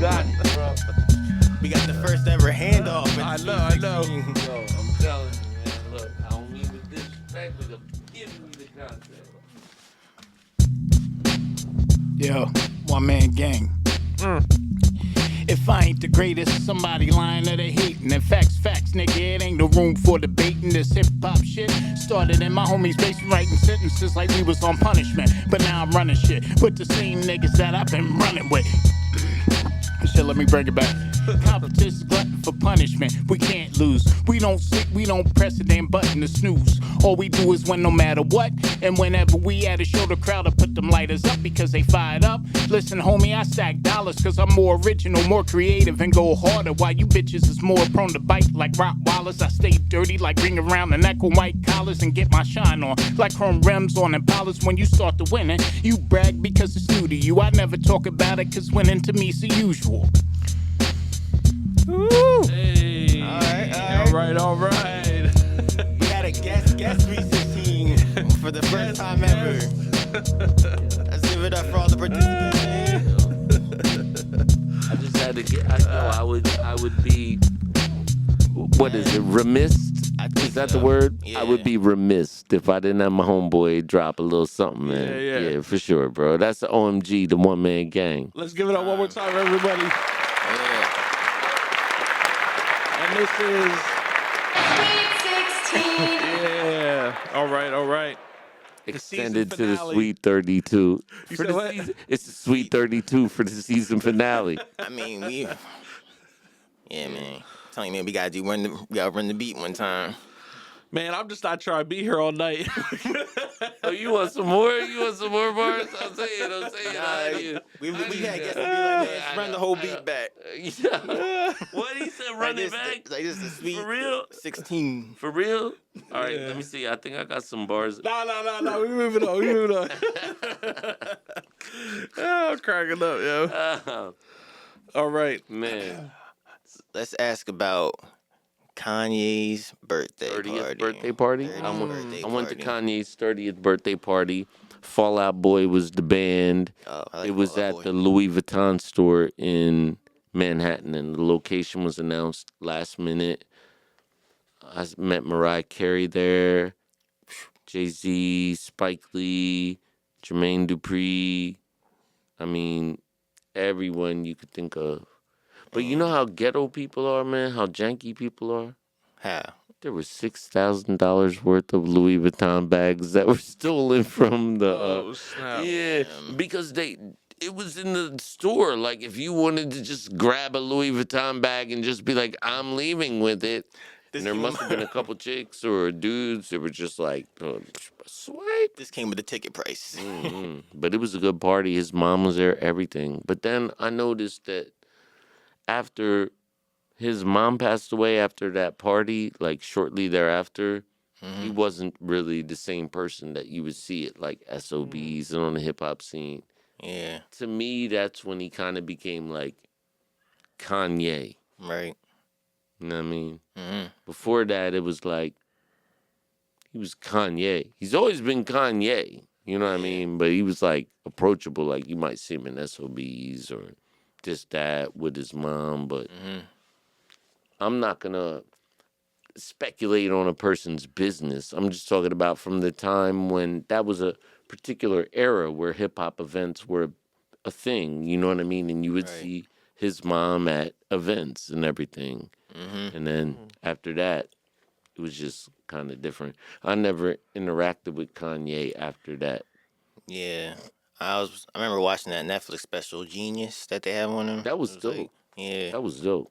Got it, bro. We got the first ever handoff. I know. Yo, I'm telling you, man. Look, I don't mean to disrespect, but give me the concept. Yo, one man gang. If I ain't the greatest, somebody lying or they hating. And facts, nigga, it ain't no room for debating. This hip-hop shit started in my homie's basement, writing sentences like we was on punishment. But now I'm running shit with the same niggas that I've been running with. Shit, let me bring it back. Competition's glutton for punishment. We can't lose. We don't sleep, we don't press the damn button to snooze. All we do is win no matter what. And whenever we at a show, the crowd will put them lighters up because they fired up. Listen, homie, I stack dollars cause I'm more original, more creative, and go harder. While you bitches is more prone to bite like Rottweilers. I stay dirty like ring around the neck with white collars and get my shine on like chrome rims on Impalas. When you start to winning, you brag because it's new to you. I never talk about it cause winning to me's the usual. Ooh. Hey. All right. We got a guest 316 for the first time ever. Let's give it up for all the participants, man. I just had to get, I would be, what is it, remiss? Is that the word? Yeah. I would be remiss if I didn't have my homeboy drop a little something, man. Yeah, for sure, bro. That's the OMG, the one man gang. Let's give it up one more time, everybody. Yeah. And this is Sweet 16. yeah. All right. Extended to the finale. Sweet 32. You For said the what? season, it's the Sweet 32 for the season finale. I mean, yeah, man. Telling you, man, we gotta run the beat one time. Man, I'm just not trying to be here all night. Oh, you want some more? You want some more bars? I'm saying. We had guests be like, man, let's run the whole beat back. Yeah. What he said, run it back? Like this is sweet. For real? 16. For real? All right, let me see. I think I got some bars. No. We moving on. Oh, I'm cracking up, yo. All right. Man. Let's ask about Kanye's birthday 30th party. birthday party. 30th birthday I went to party. Kanye's 30th birthday party. Fall Out Boy was the band. Oh, I like It was Fall Out at Boy. the Louis Vuitton store in Manhattan, and the location was announced last minute. I met Mariah Carey there, Jay-Z, Spike Lee, Jermaine Dupri. I mean, everyone you could think of. But you know how ghetto people are, man? How janky people are? How? There was $6,000 worth of Louis Vuitton bags that were stolen from the. Oh snap! Yeah, because it was in the store. Like if you wanted to just grab a Louis Vuitton bag and just be like, I'm leaving with it. And there came must have been a couple chicks or dudes that were just like, swipe. This came with the ticket price. But it was a good party. His mom was there, everything. But then I noticed that after his mom passed away after that party, like shortly thereafter, he wasn't really the same person that you would see at like SOBs and on the hip hop scene. Yeah, To me, that's when he kind of became like Kanye. right. You know what I mean? Mm-hmm. Before that, it was like he was Kanye. He's always been Kanye. You know what I mean? But he was like approachable. Like you might see him in SOBs or just that with his mom. But I'm not going to speculate on a person's business. I'm just talking about from the time when that was a particular era where hip hop events were a thing, you know what I mean? And you would Right. see his mom at events and everything. And then after that, it was just kind of different. I never interacted with Kanye after that. Yeah. I remember watching that Netflix special Genius that they have on him. That was It like, dope. yeah. That was dope.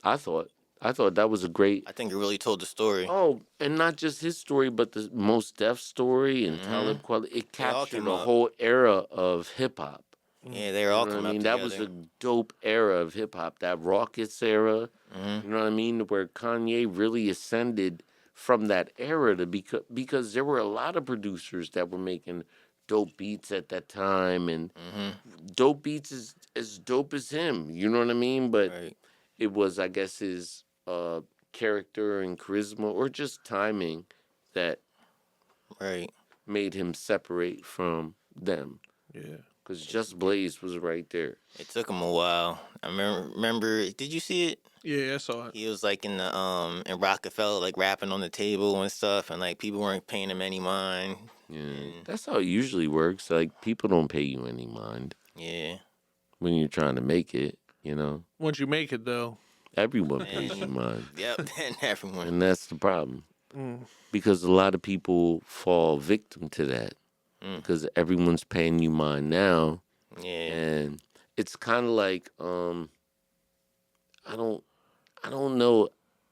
I thought that was a great. I think it really told the story. Oh, and not just his story, but the Most Def story and Talib Kweli. It They all captured came a up. whole era of hip hop. Yeah, they were You all know what coming I mean? up That together. was a dope era of hip hop. That raucous era. You know what I mean? Where Kanye really ascended from that era to because there were a lot of producers that were making dope beats at that time, and dope beats is as dope as him. You know what I mean? But Right. it was, I guess, his character and charisma or just timing that Right. made him separate from them. Yeah. Because Just Blaze was right there. It took him a while. I remember. Did you see it? Yeah, I saw it. He was like in the in Rockefeller, like rapping on the table and stuff, and like people weren't paying him any mind. Yeah, that's how it usually works. Like people don't pay you any mind Yeah. when you're trying to make it. You know, Once you make it, though. everyone pays you mind, Yep. And everyone. and that's the problem. Mm. Because a lot of people fall victim to that because everyone's paying you mind now, Yeah. and it's kind of like I don't know.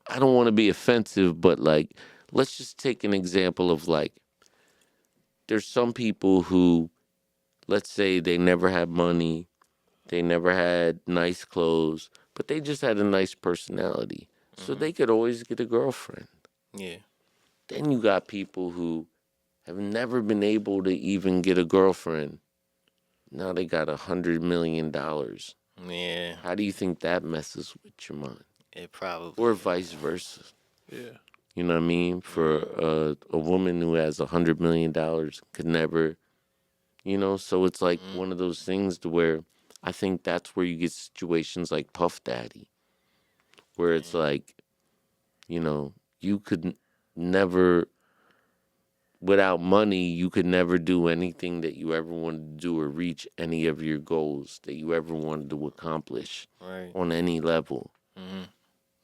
I don't want to be offensive, but like, let's just take an example of like, there's some people who, let's say they never had money, they never had nice clothes, but they just had a nice personality. So they could always get a girlfriend. Yeah. Then you got people who have never been able to even get a girlfriend. Now they got $100 million. Yeah. How do you think that messes with your mind? It probably. Or vice versa. Yeah. You know what I mean? For a woman who has $100 million could never, you know? So it's like one of those things to where I think that's where you get situations like Puff Daddy, where it's like, you know, you could never, without money, you could never do anything that you ever wanted to do or reach any of your goals that you ever wanted to accomplish Right. on any level.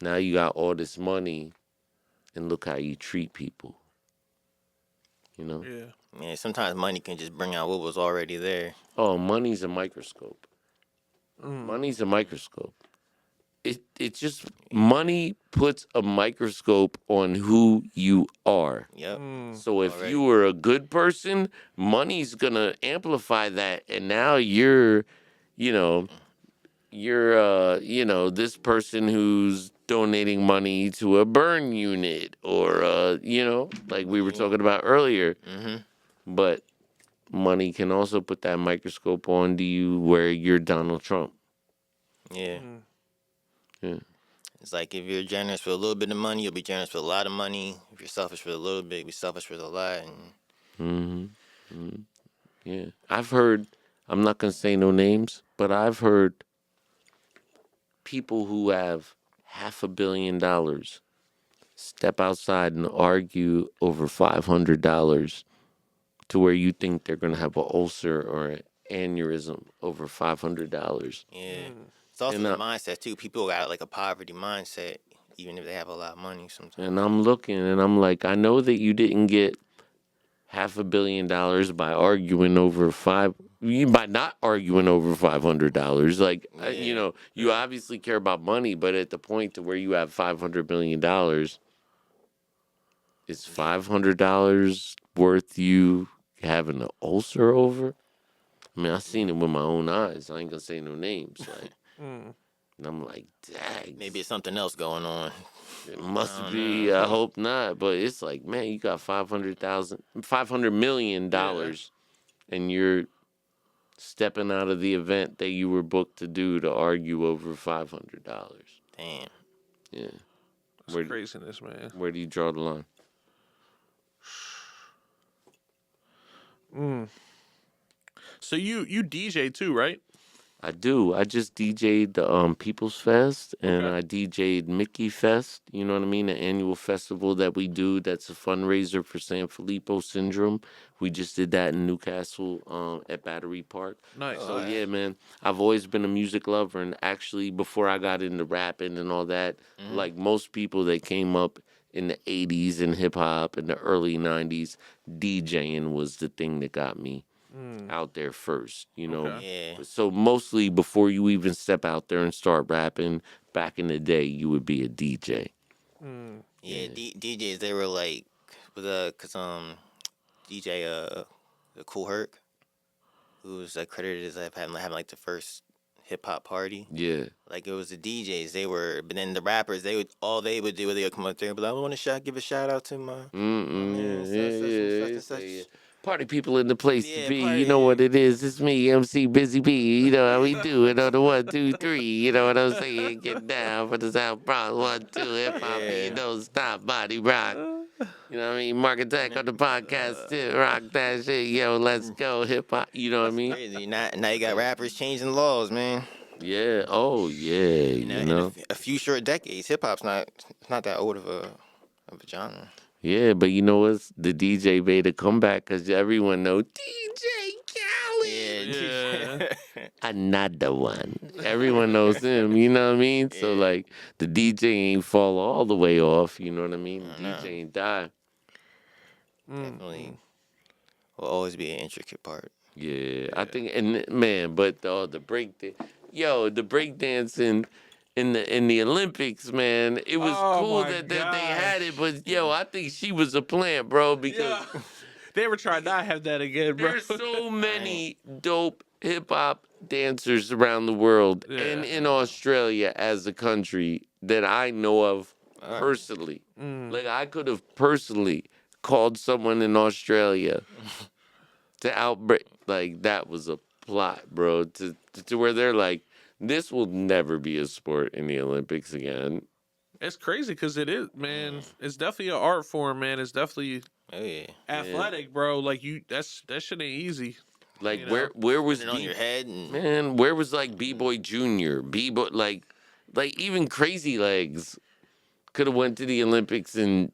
Now you got all this money, and look how you treat people. You know? Yeah. Yeah. Sometimes money can just bring out what was already there. Oh, money's a microscope. Money's a microscope. It just money puts a microscope on who you are. Yep. So if Already. you were a good person, money's gonna amplify that, and now you're, you know, this person who's donating money to a burn unit or like we were talking about earlier. But money can also put that microscope on to you where you're Donald Trump. Yeah. Yeah. It's like if you're generous for a little bit of money, you'll be generous for a lot of money. If you're selfish for a little bit, be selfish for a lot. And Yeah, I've heard. I'm not gonna say no names, but I've heard people who have $500 million step outside and argue over $500 to where you think they're gonna have an ulcer or an aneurysm over $500. yeah, it's also And the mindset too. People got like a poverty mindset, even if they have a lot of money. Sometimes. and I'm looking and I'm like, I know that you didn't get $500 million by arguing over by not arguing over $500. Like you obviously care about money, but at the point to where you have $500 million, is $500 worth you having an ulcer over? I mean, I seen it with my own eyes. I ain't gonna say no names. Like, and I'm like, dang. Maybe it's something else going on. It must be. I hope not. But it's like, man, you got $500 million, and you're stepping out of the event that you were booked to do to argue over $500. Damn. Yeah. That's craziness, man. Where do you draw the line? So you DJ too, right? I do. I just DJ'd the People's Fest, and Okay. I DJ'd Mickey Fest. You know what I mean? An annual festival that we do. That's a fundraiser for San Filippo Syndrome. We just did that in Newcastle at Battery Park. Nice. So yeah, man, I've always been a music lover, and actually, before I got into rapping and all that, like most people that came up in the '80s in hip hop in the early '90s, DJing was the thing that got me out there first, you know. Okay. Yeah. So mostly before you even step out there and start rapping, back in the day, you would be a DJ. Yeah. DJs, they were like, cause DJ the Cool Herc, who was credited as having like the first hip hop party. Yeah. Like it was the DJs, but then the rappers, they would come up there and be like, I want to give a shout out to my man, such and such. Party people in the place Yeah, to be. party. You know what it is. It's me, MC Busy B. You know how we do it on the 1, 2, 3. You know what I'm saying? Get down for the South Bronx. 1, 2, hip hop. Yeah. You don't stop, body rock. You know what I mean? Marchitect on the podcast too. Rock that shit. Yo, let's go, hip hop. You know what I mean? Crazy. Now you got rappers changing laws, man. Yeah. Oh, yeah. You In know? a few short decades, hip hop's not that old of a genre. Yeah, but you know what's the DJ made a comeback because everyone know DJ Khaled. Yeah. Another one. Everyone knows him. You know what I mean? So like the DJ ain't fall all the way off. You know what I mean? The DJ ain't die. Definitely will always be an intricate part. Yeah, I think, and man, but the break, the break dancing in the Olympics, man, it was cool my that they had it. But yo, I think she was a plant, bro, because They were trying not to have that again, bro. there's so many dope hip hop dancers around the world and in Australia as a country that I know of personally. Like I could have personally called someone in Australia to outbreak. Like that was a plot, bro. To where they're like, this will never be a sport in the Olympics again. It's crazy because it is, man. It's definitely an art form, man. It's definitely Oh yeah. athletic, bro. Like that shit ain't easy. Like You know? where was Put it on your head and man? Where was like B-boy Junior, B-boy like even Crazy Legs could have went to the Olympics and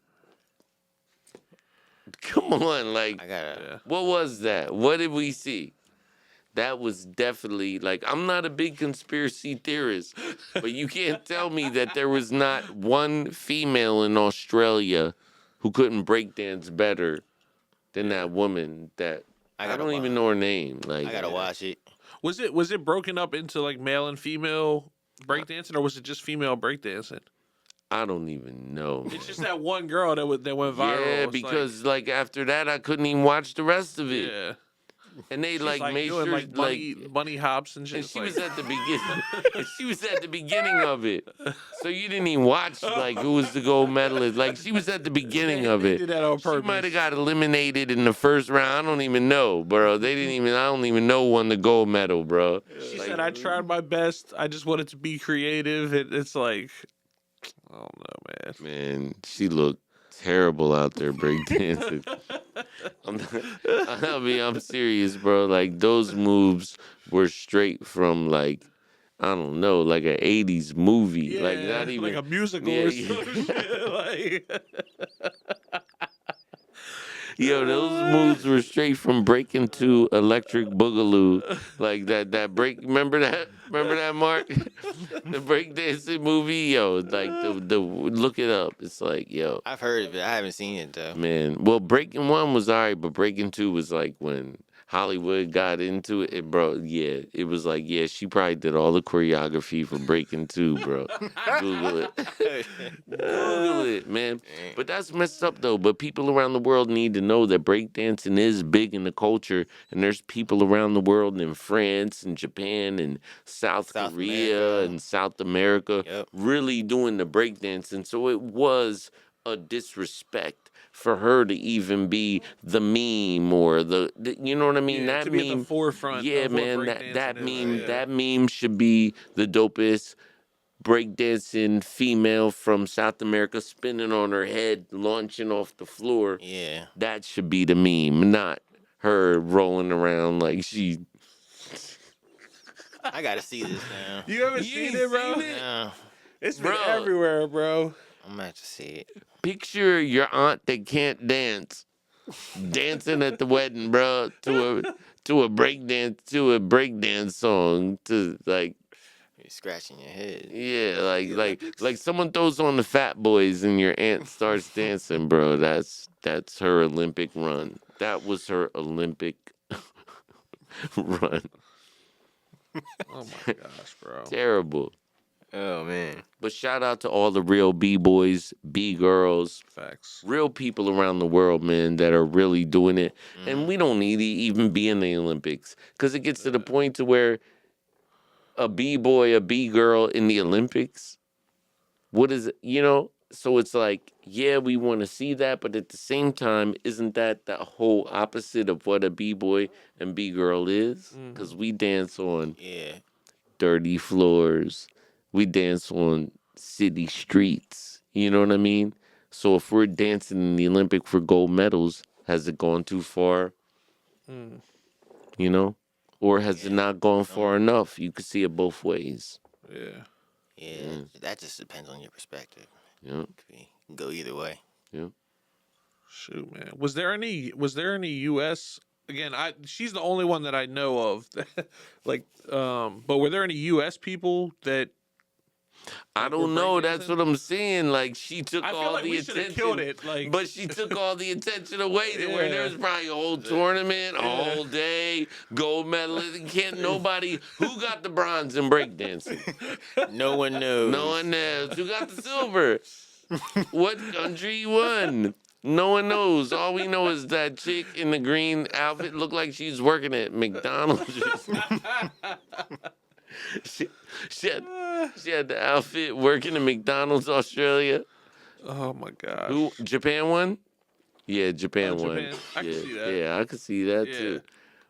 come on, like I gotta. what was that? What did we see? That was definitely like I'm not a big conspiracy theorist, but you can't tell me that there was not one female in Australia who couldn't breakdance better than that woman that I don't even know her name. Like I gotta watch it. Was it broken up into like male and female breakdancing, or was it just female breakdancing? I don't even know. Man. It's just that one girl that went viral. Yeah, It's because like after that I couldn't even watch the rest of it. yeah, And they she's like made doing sure like bunny hops and shit. and It's she like- was at the beginning. And she was at the beginning of it, so you didn't even watch like who was the gold medalist. Like she was at the beginning of They it. did that on She purpose. might have got eliminated in the first round. I don't even know, bro. They didn't even. I don't even know who won the gold medal, bro. She Like, said, "I tried my best. I just wanted to be creative." It's like, Oh no, Man, she looked terrible out there breakdancing. I'm serious, bro. Like those moves were straight from like I don't know, like an '80s movie. Like Yeah, not like even a musical yeah, or yeah. some shit. Like, Yo, those moves were straight from Breaking to Electric Boogaloo. Like that break. Remember that? Remember that, Mark? The breakdancing movie. Yo, like the look it up. It's like yo. I've heard of it. I haven't seen it though. Man, well, Breaking One was alright, but Breaking Two was like when Hollywood got into it, bro. Yeah, it was like, yeah, she probably did all the choreography for Breaking Two, bro. Google it. Google it, man. But that's messed up though. But people around the world need to know that breakdancing is big in the culture, and there's people around the world in France and Japan and South South Korea America. and South America Yep. really doing the breakdancing. So it was a disrespect for her to even be the meme or the you know what I mean? yeah, That to be at the meme, forefront yeah, of what man. breakdancing That is. meme, Yeah. that meme should be the dopest breakdancing female from South America spinning on her head, launching off the floor. Yeah. That should be the meme, not her rolling around like she. I gotta see this now. You haven't You seen ain't it, bro? seen it? No, It's been Bro. everywhere, bro. I'm gonna have to see it. Picture your aunt that can't dance, dancing at the wedding, bro, to a breakdance song, to like. You're scratching your head. Yeah, The like Olympics. someone throws on the Fat Boys and your aunt starts dancing, bro. That's her Olympic run. That was her Olympic run. Oh my gosh, bro. Terrible. Oh man. But shout out to all the real B-boys, B-girls, Facts. real people around the world, man, that are really doing it. And we don't need to even be in the Olympics because it gets to the point to where a B-boy, a B-girl in the Olympics, what is it, you know? So it's like, yeah, we want to see that, but at the same time, isn't that the whole opposite of what a B-boy and B-girl is? Because we dance on Yeah. dirty floors. We dance on city streets. You know what I mean? So if we're dancing in the Olympic for gold medals, has it gone too far? You know? Or has it not gone far enough? You could see it both ways. Yeah. Yeah. That just depends on your perspective. Yeah. Can go either way. Yeah. Shoot, man. Was there any US again, she's the only one that I know of. Like but were there any US people that I Like, don't we're know. That's breakdancing? what I'm saying. Like she took I feel all like the we should have attention, killed it. Like but she took all the attention away. To where Yeah. there's probably a whole tournament, a whole day, gold medalist. Can't nobody who got the bronze in breakdancing. No one knows. No one knows who got the silver. What country won? No one knows. All we know is that chick in the green outfit looked like she's working at McDonald's. She had the outfit working at McDonald's Australia. oh my gosh. Who Japan won? Yeah, Japan won. Japan. I can yeah, see that. Yeah, I could see that Yeah. too.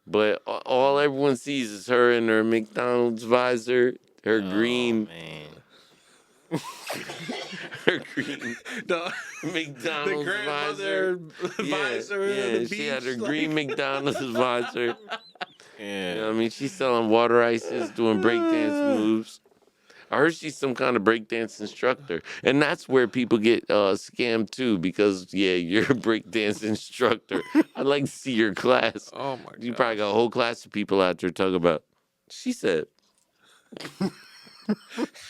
But all everyone sees is her in her McDonald's visor, her green, Man. her green The, the McDonald's visor. grandmother visor. Yeah, the she had her beach, green McDonald's visor. Yeah. You know what I mean, she's selling water ices, doing breakdance moves. I heard she's some kind of breakdance instructor. And that's where people get scammed too, because, yeah, you're a breakdance instructor. I'd like to see your class. Oh my god. You probably got a whole class of people out there talking about, she said,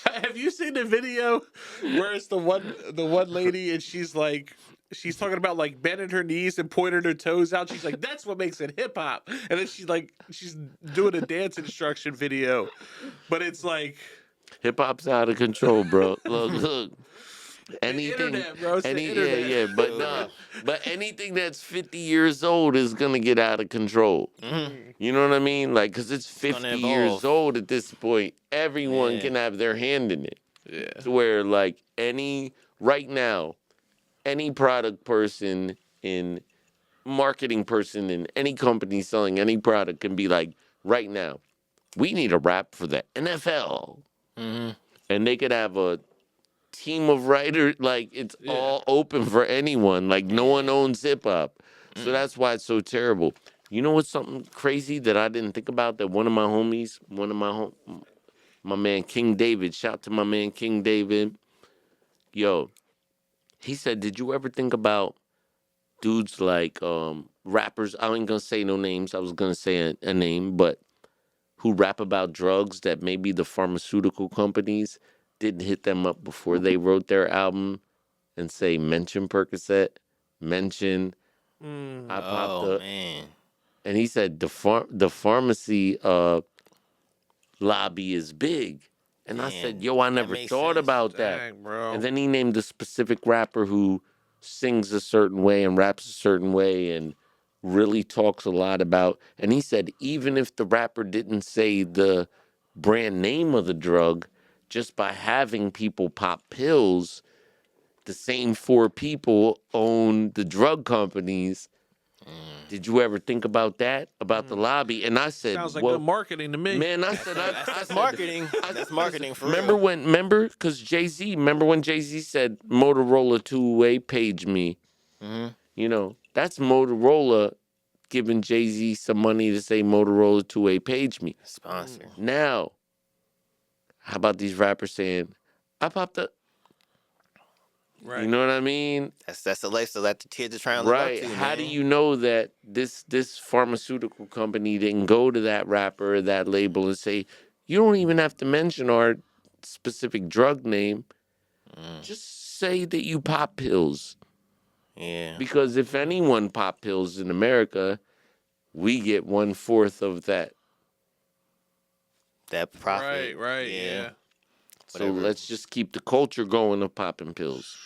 Have you seen the video where it's the one lady and she's talking about like bending her knees and pointing her toes out. She's like, that's what makes it hip hop. And then she's doing a dance instruction video. But it's like hip hop's out of control, bro. Look. Anything, internet, bro. It's the internet. yeah, but nah, but anything that's 50 years old is gonna get out of control. You know what I mean? Like, cause it's 50 gonna years evolve. old at this point. Everyone Yeah. can have their hand in it. Yeah. To where, like, right now, any product person in marketing person in any company selling any product can be like, right now, we need a rap for the NFL, Mm-hmm. and they could have a team of writers. Like, it's all open for anyone. Like, no one owns hip hop. So that's why it's so terrible. You know what's something crazy that I didn't think about? That one of my homies, my man King David, shout to my man King David. Yo, he said, did you ever think about dudes like rappers? I ain't gonna say no names. I was gonna say a name, but who rap about drugs that maybe the pharmaceutical companies didn't hit them up before they wrote their album and say, mention Percocet, mention I popped Oh up. man. And he said the pharmacy lobby is big. And I said, Damn, yo, I that never makes thought sense. about that. Dang, bro. And then he named a specific rapper who sings a certain way and raps a certain way and really talks a lot about. And he said, even if the rapper didn't say the brand name of the drug, just by having people pop pills, the same four people own the drug companies. Did you ever think about that? About the lobby? And I said, Sounds like well, good marketing to me. man, I said, That's marketing. That's marketing for real. remember, because remember when Jay-Z said Motorola two-way page me? Mm-hmm. You know, that's Motorola giving Jay-Z some money to say Motorola two-way page me. Sponsor. Now, how about these rappers saying, I popped up? Right. You know what I mean? That's the lifestyle that the kids are trying to live Right. up to, How man. do you know that this pharmaceutical company didn't go to that rapper or that label and say, you don't even have to mention our specific drug name. Just say that you pop pills. Yeah. Because if anyone pop pills in America, we get 1/4 of that. That profit. Right, yeah. So Whatever. let's just keep the culture going of popping pills.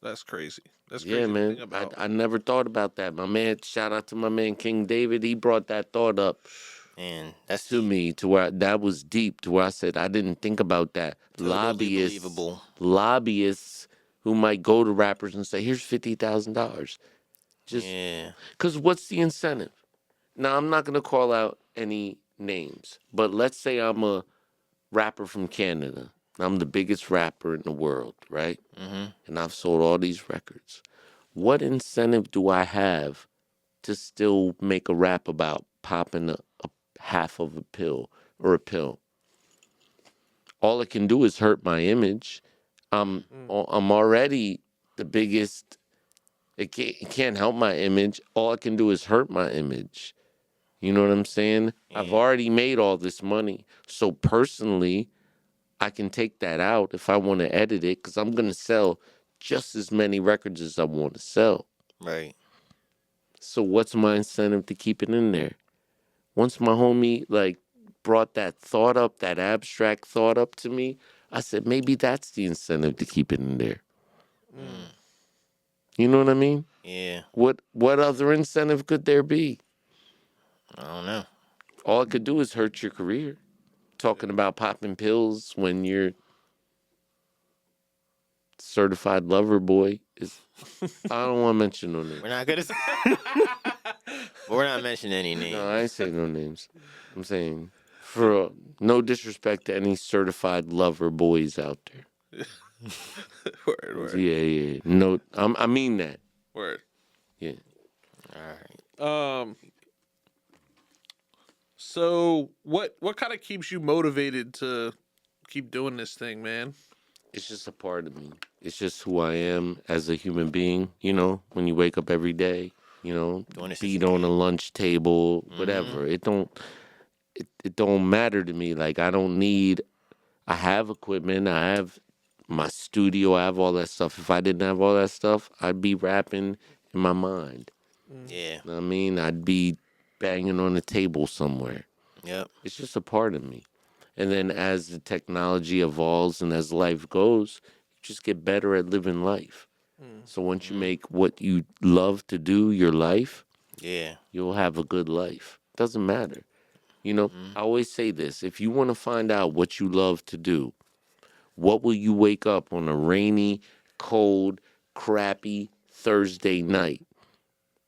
That's crazy. That's crazy Yeah, to man. think about. I never thought about that. My man, shout out to my man King David. He brought that thought up Man, that's to me to where that was deep to where I said I didn't think about that. totally believable. Lobbyists who might go to rappers and say, here's $50,000. Just Yeah. because what's the incentive? Now, I'm not going to call out any names, but let's say I'm a rapper from Canada. I'm the biggest rapper in the world, right? Mm-hmm. And I've sold all these records. What incentive do I have to still make a rap about popping a half of a pill or a pill? All it can do is hurt my image. I'm already the biggest. It can't help my image. All it can do is hurt my image. You know what I'm saying? I've Yeah. already made all this money. So personally, I can take that out if I want to edit it because I'm going to sell just as many records as I want to sell. Right. So what's my incentive to keep it in there? Once my homie brought that thought up, that abstract thought up to me, I said maybe that's the incentive to keep it in there. You know what I mean? Yeah. What other incentive could there be? I don't know. All it could do is hurt your career. Talking about popping pills when you're certified lover boy is. I don't want to mention no names. We're not gonna. We're not mentioning any names. No, I ain't saying no names. I'm saying for no disrespect to any certified lover boys out there. Word. Yeah. No, I mean that. Word. Yeah. All right. So what kind of keeps you motivated to keep doing this thing, man? It's just a part of me. It's just who I am as a human being. You know, when you wake up every day, you know, Doing this beat as a on a kid. lunch table, whatever. It don't matter to me. Like I have equipment, I have my studio, I have all that stuff. If I didn't have all that stuff, I'd be rapping in my mind. Yeah. You know what I mean? I'd be banging on a table somewhere. Yep. It's just a part of me. And then as the technology evolves and as life goes, you just get better at living life. So once you make what you love to do your life, Yeah. you'll have a good life. Doesn't matter. You know, I always say this. If you want to find out what you love to do, what will you wake up on a rainy, cold, crappy Thursday night?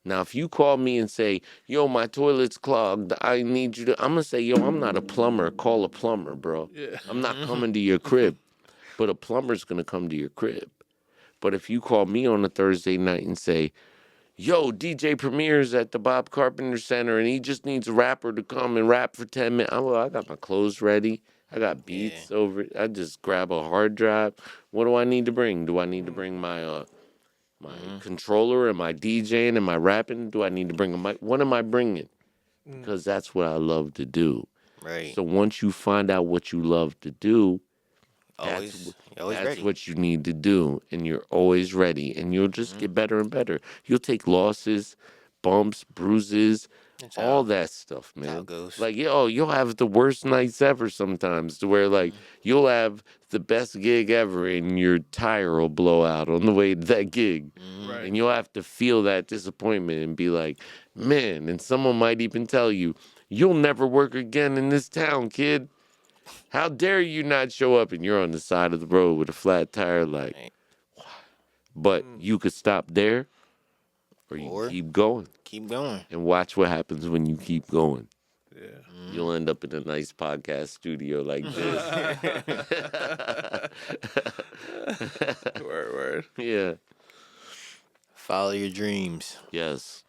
Now, if you call me and say, yo, my toilet's clogged, I need you to, I'm going to say, yo, I'm not a plumber. Call a plumber, bro. Yeah. I'm not coming to your crib. but a plumber's gonna come to your crib. But if you call me on a Thursday night and say, yo, DJ Premier's at the Bob Carpenter Center and he just needs a rapper to come and rap for 10 minutes. I got my clothes ready. I got beats over it. I just grab a hard drive. What do I need to bring? Do I need to bring my controller and my DJing and my rapping? Do I need to bring a mic? What am I bringing? Because that's what I love to do. Right. So once you find out what you love to do, Always that's ready. what you need to do, and you're always ready, and you'll just get better and better. You'll take losses, bumps, bruises, That's all how, that stuff, that's how man. it goes. Like, you'll have the worst nights ever sometimes, to where like you'll have the best gig ever, and your tire will blow out on the way to that gig, Right. and you'll have to feel that disappointment and be like, man. And someone might even tell you, you'll never work again in this town, kid. How dare you not show up, and you're on the side of the road with a flat tire, like, Right. but you could stop there or you Or- can keep going Keep going. and watch what happens when you keep going. Yeah. You'll end up in a nice podcast studio like this. Word. Yeah. Follow your dreams. Yes.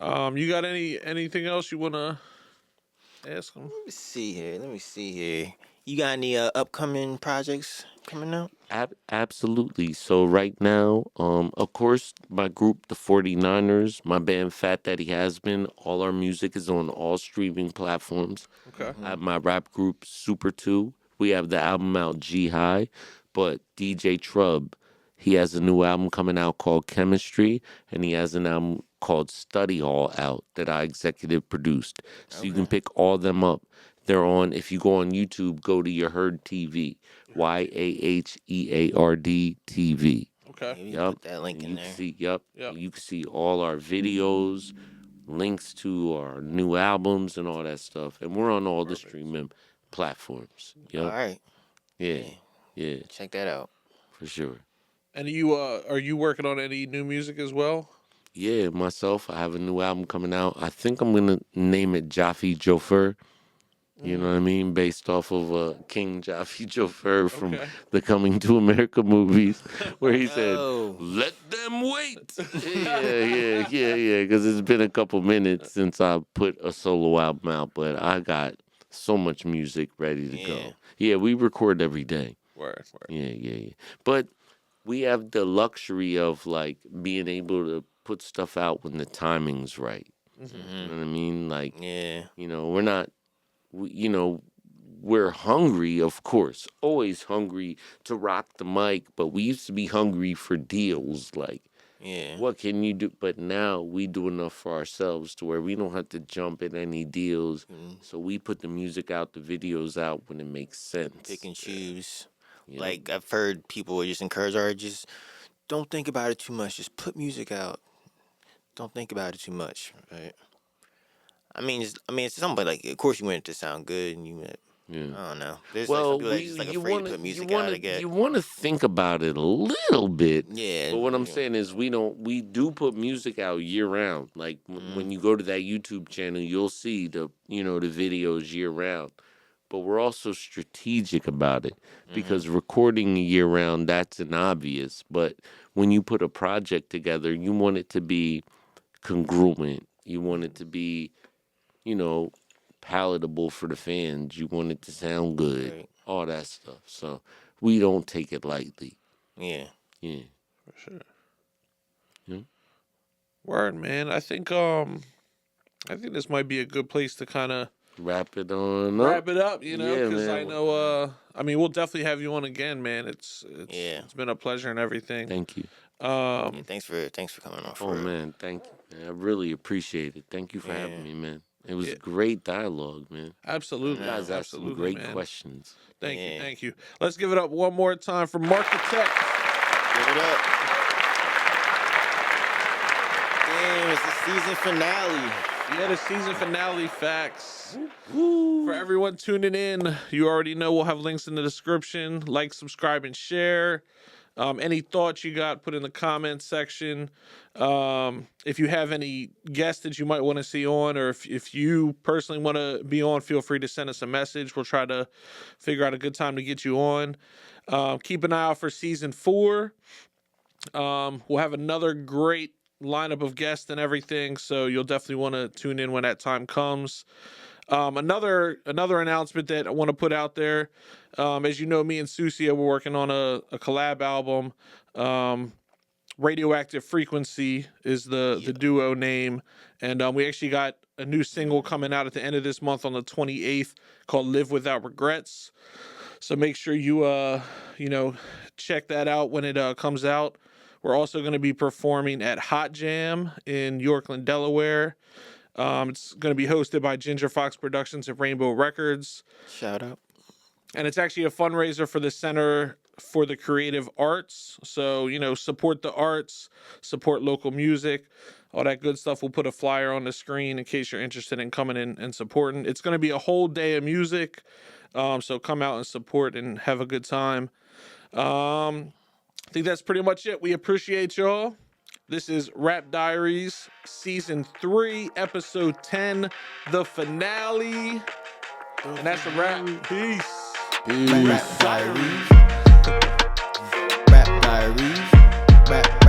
You got anything else you wanna ask them? Let me see here. You got any upcoming projects coming out? Absolutely. So right now, of course, my group, the 49ers, my band Fat Daddy Has Been, all our music is on all streaming platforms. Okay. I have my rap group, Super 2. We have the album out, G High. But DJ Trub, he has a new album coming out called Chemistry, and he has an album called Study Hall out that I executive produced. So you can pick all them up. They're on, if you go on YouTube, go to Your Heard TV, YAHEARD TV. Okay. Maybe Yep. put that link And in you there. can see, Yep. you can see all our videos, links to our new albums and all that stuff. And we're on all the streaming platforms. Yep. All right. Yeah, Check that out. for sure. And are you working on any new music as well? Yeah, myself, I have a new album coming out. I think I'm going to name it Jaffe Jofer. You know what I mean? Based off of King Jaffe Jofer from Okay. the Coming to America movies, where he said, Oh. let them wait. Yeah. Because it's been a couple minutes since I put a solo album out, but I got so much music ready to go. Yeah, we record every day. Word. Yeah. But we have the luxury of like being able to put stuff out when the timing's right. You know what I mean? Like, Yeah. we're not, we're hungry, of course, always hungry to rock the mic, but we used to be hungry for deals. Like, Yeah. what can you do? But now we do enough for ourselves to where we don't have to jump at any deals. So we put the music out, the videos out when it makes sense. Pick and choose. Yep. Like I've heard people just encourage just don't think about it too much. Just put music out. Don't think about it too much. Right. It's something like, of course you want it to sound good, and I don't know. There's like some people that just like afraid to put music out. I guess. You want to think about it a little bit. Yeah. But what I'm saying is we do put music out year round. Like when you go to that YouTube channel, you'll see the videos year round. But we're also strategic about it because recording year round, that's an obvious. But when you put a project together, you want it to be congruent. You want it to be, palatable for the fans. You want it to sound good, Right. all that stuff. So we don't take it lightly. Yeah. Yeah. For sure. Yeah. Word, man. I think this might be a good place to kind of Wrap it on wrap it up, because man. I know we'll definitely have you on again, man. It's been a pleasure and everything. Thank you. Yeah, thanks for coming on. Oh, man. Thank you, man. I really appreciate it. Thank you for having me, man. It was great dialogue, man. Absolutely. You guys asked some Absolutely, great man. questions. Thank you. Let's give it up one more time for Marchitect. Give it up. Damn, it's the season finale. Yeah, the season finale facts. For everyone tuning in, you already know we'll have links in the description. Like, subscribe, and share. Any thoughts you got, put in the comments section. If you have any guests that you might want to see on, or if you personally want to be on, feel free to send us a message. We'll try to figure out a good time to get you on. Keep an eye out for season 4. We'll have another great lineup of guests and everything, so you'll definitely want to tune in when that time comes. Another announcement that I want to put out there, as you know, me and Sucio, we're working on a collab album. Radioactive Frequency is the duo name, and we actually got a new single coming out at the end of this month on the 28th called Live Without Regrets. So make sure you check that out when it comes out. We're also going to be performing at Hot Jam in Yorkland, Delaware. It's going to be hosted by Ginger Fox Productions and Rainbow Records. Shout out. And it's actually a fundraiser for the Center for the Creative Arts. So, support the arts, support local music, all that good stuff. We'll put a flyer on the screen in case you're interested in coming in and supporting. It's going to be a whole day of music. So come out and support and have a good time. I think that's pretty much it. We appreciate y'all. This is Rap Diaries, Season 3, Episode 10, the finale. And that's a wrap. Peace. Rap Diaries. Rap Diaries. Rap